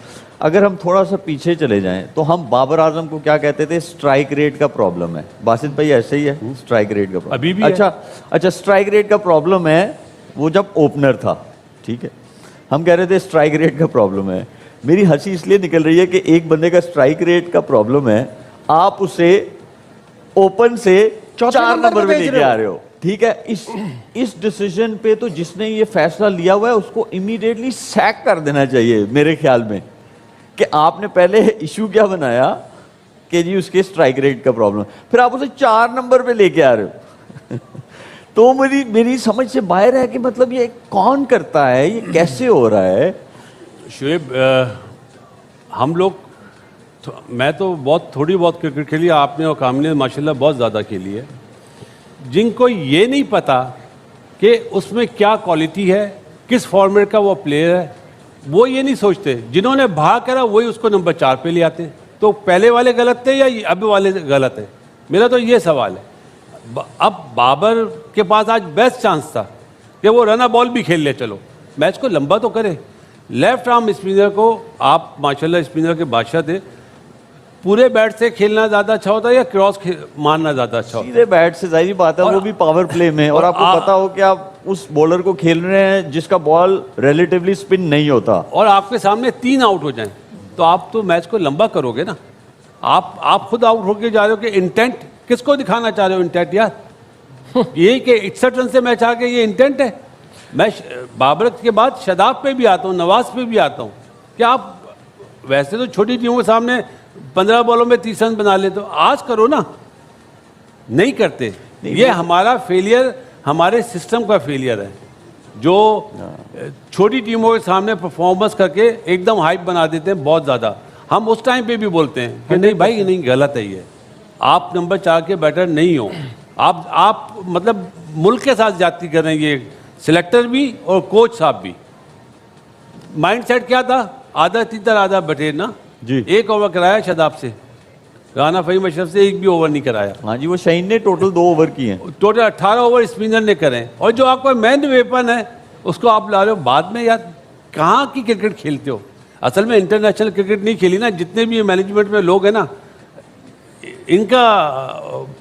अगर हम थोड़ा सा पीछे चले जाएं तो हम बाबर आजम को क्या कहते थे? स्ट्राइक रेट का प्रॉब्लम है। बासित भाई ऐसे ही है, स्ट्राइक रेट का प्रॉब्लम अभी भी है। अच्छा, स्ट्राइक रेट का प्रॉब्लम है वो जब ओपनर था, ठीक है, हम कह रहे थे स्ट्राइक रेट का प्रॉब्लम है। मेरी हंसी इसलिए निकल रही है कि एक बंदे का स्ट्राइक रेट का प्रॉब्लम है, आप उसे ओपन से 4 नंबर पे लेके आ रहे हो, ठीक है। इस डिसीजन पे तो जिसने ये फैसला लिया हुआ है उसको इमीडिएटली सैक कर देना चाहिए मेरे ख्याल में, कि आपने पहले इशू क्या बनाया कि जी उसके स्ट्राइक रेट का प्रॉब्लम, फिर आप उसे 4 नंबर पे लेके आ रहे हो। तो मेरी समझ से बाहर है कि मतलब ये कौन करता है, ये कैसे हो रहा है? शुएब, हम लोग मैं तो बहुत थोड़ी बहुत क्रिकेट खेली, आपने और कामने माशाल्लाह बहुत ज़्यादा खेली है। जिनको ये नहीं पता कि उसमें क्या क्वालिटी है, किस फॉर्मेट का वो प्लेयर है, वो ये नहीं सोचते। जिन्होंने भाग करा वही उसको नंबर 4 पे ले आते हैं। तो पहले वाले गलत थे या अब वाले गलत है? मेरा तो ये सवाल है। अब बाबर के पास आज बेस्ट चांस था कि वो रन बॉल भी खेल ले, चलो मैच को लंबा तो करे। लेफ्ट आर्म स्पिनर को आप माशाल्लाह स्पिनर के बादशाह थे, पूरे बैट से खेलना ज़्यादा अच्छा होता है या क्रॉस मारना ज़्यादा अच्छा होता है? सीधे बैट से, जाहिर बात है, वो भी पावर प्ले में, और आपको पता हो कि आप उस बॉलर को खेल रहे हैं जिसका बॉल रिलेटिवली स्पिन नहीं होता, और आपके सामने 3 आउट हो जाएं तो आप तो मैच को लंबा करोगे ना। आप खुद आउट होके जा रहे हो कि इंटेंट किसको दिखाना चाह रहे हो? इंटेंट यार ये कि 61 रन से मैच आ गए, ये इंटेंट है? मैं बाबर के बाद शदाब पे भी आता हूँ, नवाज पे भी आता हूँ कि आप वैसे तो छोटी टीमों के सामने 15 बॉलों में 30 रन बना ले, तो आज करो ना। नहीं करते। ये हमारा फेलियर, हमारे सिस्टम का फेलियर है, जो छोटी टीमों के सामने परफॉर्मेंस करके एकदम हाइप बना देते हैं बहुत ज़्यादा। हम उस टाइम पे भी बोलते हैं कि नहीं भाई, नहीं, गलत है ये, आप नंबर 4 के बैटर नहीं हो। आप मतलब मुल्क के साथ ज्यादती कर रहे हैं, ये सिलेक्टर भी और कोच साहब भी। माइंडसेट क्या था? आधा तीतर आधा बटेर ना जी। 1 ओवर कराया शदाब से, राना फहीम अशरफ से 1 भी ओवर नहीं कराया। हाँ जी, वो शाहीन ने टोटल 2 ओवर किए हैं, टोटल 18 ओवर स्पिनर ने करे, और जो आपका मेन वेपन है उसको आप ला रहे हो बाद में। यार कहाँ की क्रिकेट खेलते हो? असल में इंटरनेशनल क्रिकेट नहीं खेली ना। जितने भी मैनेजमेंट में लोग हैं ना, इनका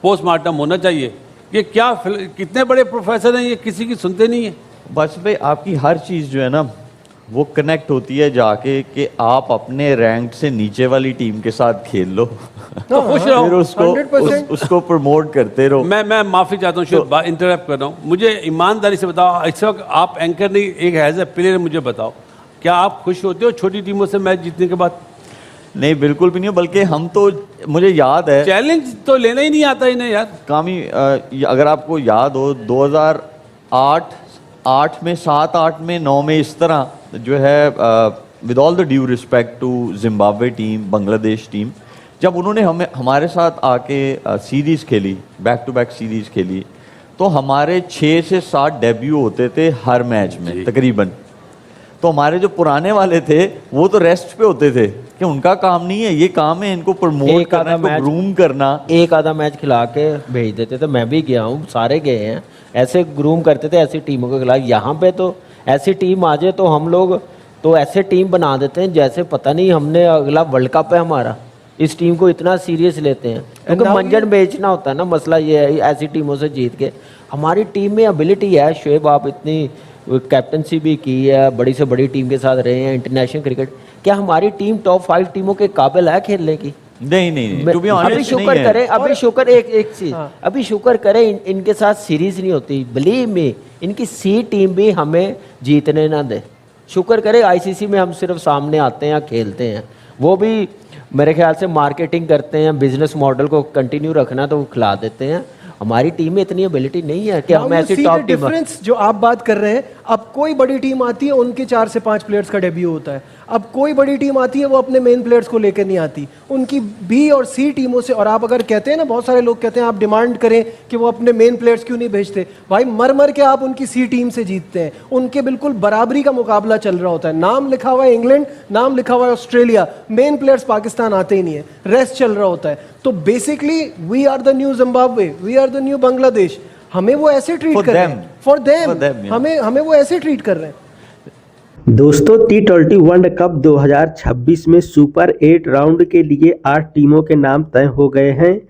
पोस्टमार्टम होना चाहिए कि क्या कितने बड़े प्रोफेसर हैं, ये किसी की सुनते नहीं है। बस भाई आपकी हर चीज़ जो है ना वो कनेक्ट होती है जाके कि आप अपने रैंक से नीचे वाली टीम के साथ खेल लो, तो खुश रहो, फिर उसको प्रमोट करते रहो। मैं माफ़ी चाहता हूँ, शुभ इंटरप्ट कर रहा हूँ। मुझे ईमानदारी से बताओ, इस वक्त आप एंकर नहीं, एक एज ए प्लेयर मुझे बताओ, क्या आप खुश होते हो छोटी टीमों से मैच जीतने के बाद? नहीं, बिल्कुल भी नहीं, बल्कि हम तो, मुझे याद है, चैलेंज तो लेना ही नहीं आता इन्हें यार। कामी अगर आपको याद हो 2008 में, 7, 8 में, 9 में, इस तरह जो है, with all the due respect to Zimbabwe team, Bangladesh team, जब उन्होंने हमारे साथ आके सीरीज़ खेली, बैक टू बैक सीरीज़ खेली, तो हमारे 6 से 7 डेब्यू होते थे हर मैच में तकरीबन, तो हमारे जो पुराने वाले थे वो तो रेस्ट पे होते थे कि उनका काम नहीं है, ये काम है इनको प्रमोट एक करना, आधा इनको मैच- ग्रूम करना। एक आधा मैच खिला के भेज देते थे, मैं भी गया हूँ, सारे गए हैं, ऐसे ग्रूम करते थे ऐसी टीमों के खिलाफ। यहाँ पे तो ऐसी टीम आ जाए तो हम लोग तो ऐसे टीम बना देते हैं जैसे पता नहीं हमने अगला वर्ल्ड कप है हमारा, इस टीम को इतना सीरियस लेते हैं क्योंकि now मंजन बेचना होता है ना, मसला ये है ऐसी टीमों से जीत के। हमारी टीम में एबिलिटी है शोएब, आप इतनी कैप्टनसी भी की है, बड़ी से बड़ी टीम के साथ रहे हैं इंटरनेशनल क्रिकेट, क्या हमारी टीम टॉप 5 टीमों के काबिल है खेलने की? नहीं नहीं, to be honest अभी नहीं शुक्र है। करें, अभी शुक्र एक चीज, अभी शुक्र करें इनके साथ सीरीज नहीं होती, बिलीव मी, इनकी सी टीम भी हमें जीतने ना दे। शुक्र करें आईसीसी में हम सिर्फ सामने आते हैं या खेलते हैं, वो भी मेरे ख्याल से मार्केटिंग करते हैं, बिजनेस मॉडल को कंटिन्यू रखना तो वो खिला देते हैं। हमारी टीम में इतनी एबिलिटी नहीं है कि हम ऐसी टॉप टीम। डिफरेंस जो आप बात कर रहे हैं, अब कोई बड़ी टीम आती है उनके 4 से 5 प्लेयर्स का डेब्यू होता है, अब कोई बड़ी टीम आती है वो अपने मेन प्लेयर्स को लेकर नहीं आती, उनकी बी और सी टीमों से। और आप अगर कहते हैं ना, बहुत सारे लोग कहते हैं आप डिमांड करें कि वो अपने मेन प्लेयर्स क्यों नहीं भेजते, भाई मर मर के आप उनकी सी टीम से जीतते हैं, उनके बिल्कुल बराबरी का मुकाबला चल रहा होता है। नाम लिखा हुआ है इंग्लैंड, नाम लिखा हुआ है ऑस्ट्रेलिया, मेन प्लेयर्स पाकिस्तान आते ही नहीं है, रेस्ट चल रहा होता है। तो basically we are the new Zimbabwe, we are the new Bangladesh, हमें वो ऐसे ट्रीट कर रहे हैं, फॉर देम, हमें वो ऐसे ट्रीट कर रहे हैं। दोस्तों T20 वर्ल्ड कप 2026 में सुपर 8 राउंड के लिए 8 टीमों के नाम तय हो गए हैं,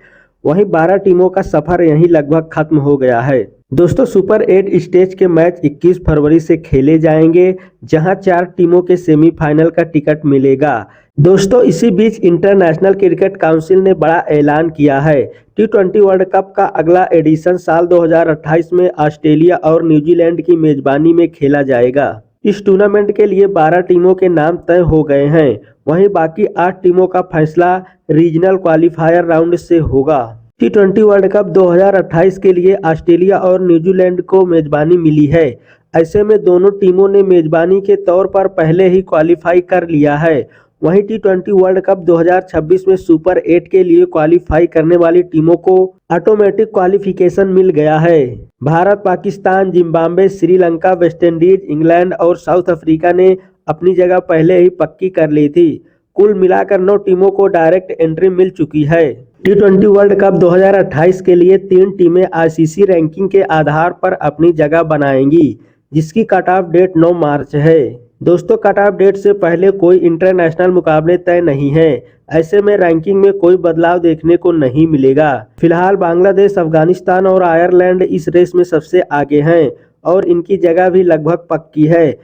वहीं 12 टीमों का सफर यहीं लगभग खत्म हो गया है। दोस्तों सुपर 8 स्टेज के मैच 21 फरवरी से खेले जाएंगे, जहां 4 टीमों के सेमीफाइनल का टिकट मिलेगा। दोस्तों इसी बीच इंटरनेशनल क्रिकेट काउंसिल ने बड़ा ऐलान किया है, T20 वर्ल्ड कप का अगला एडिशन साल 2028 में ऑस्ट्रेलिया और न्यूजीलैंड की मेजबानी में खेला जाएगा। इस टूर्नामेंट के लिए 12 टीमों के नाम तय हो गए हैं, वहीं बाकी 8 टीमों का फैसला रीजनल क्वालिफायर राउंड से होगा। T20 वर्ल्ड कप 2028 के लिए ऑस्ट्रेलिया और न्यूजीलैंड को मेजबानी मिली है, ऐसे में दोनों टीमों ने मेजबानी के तौर पर पहले ही क्वालिफाई कर लिया है। वहीं T20 वर्ल्ड कप 2026 में सुपर 8 के लिए क्वालिफाई करने वाली टीमों को ऑटोमेटिक क्वालिफिकेशन मिल गया है। Bharat, Pakistan, Zimbabwe, Sri Lanka, West Indies, England और साउथ अफ्रीका ने अपनी जगह पहले ही पक्की कर ली थी। कुल मिलाकर 9 टीमों को डायरेक्ट एंट्री मिल चुकी है। T20 वर्ल्ड कप 2028 के लिए 3 टीमें आईसीसी रैंकिंग के आधार पर अपनी जगह बनाएंगी, जिसकी कट ऑफ डेट 9 मार्च है। दोस्तों कट ऑफ डेट से पहले कोई इंटरनेशनल मुकाबले तय नहीं है, ऐसे में रैंकिंग में कोई बदलाव देखने को नहीं मिलेगा। फिलहाल बांग्लादेश, अफगानिस्तान और आयरलैंड इस रेस में सबसे आगे हैं और इनकी जगह भी लगभग पक्की है।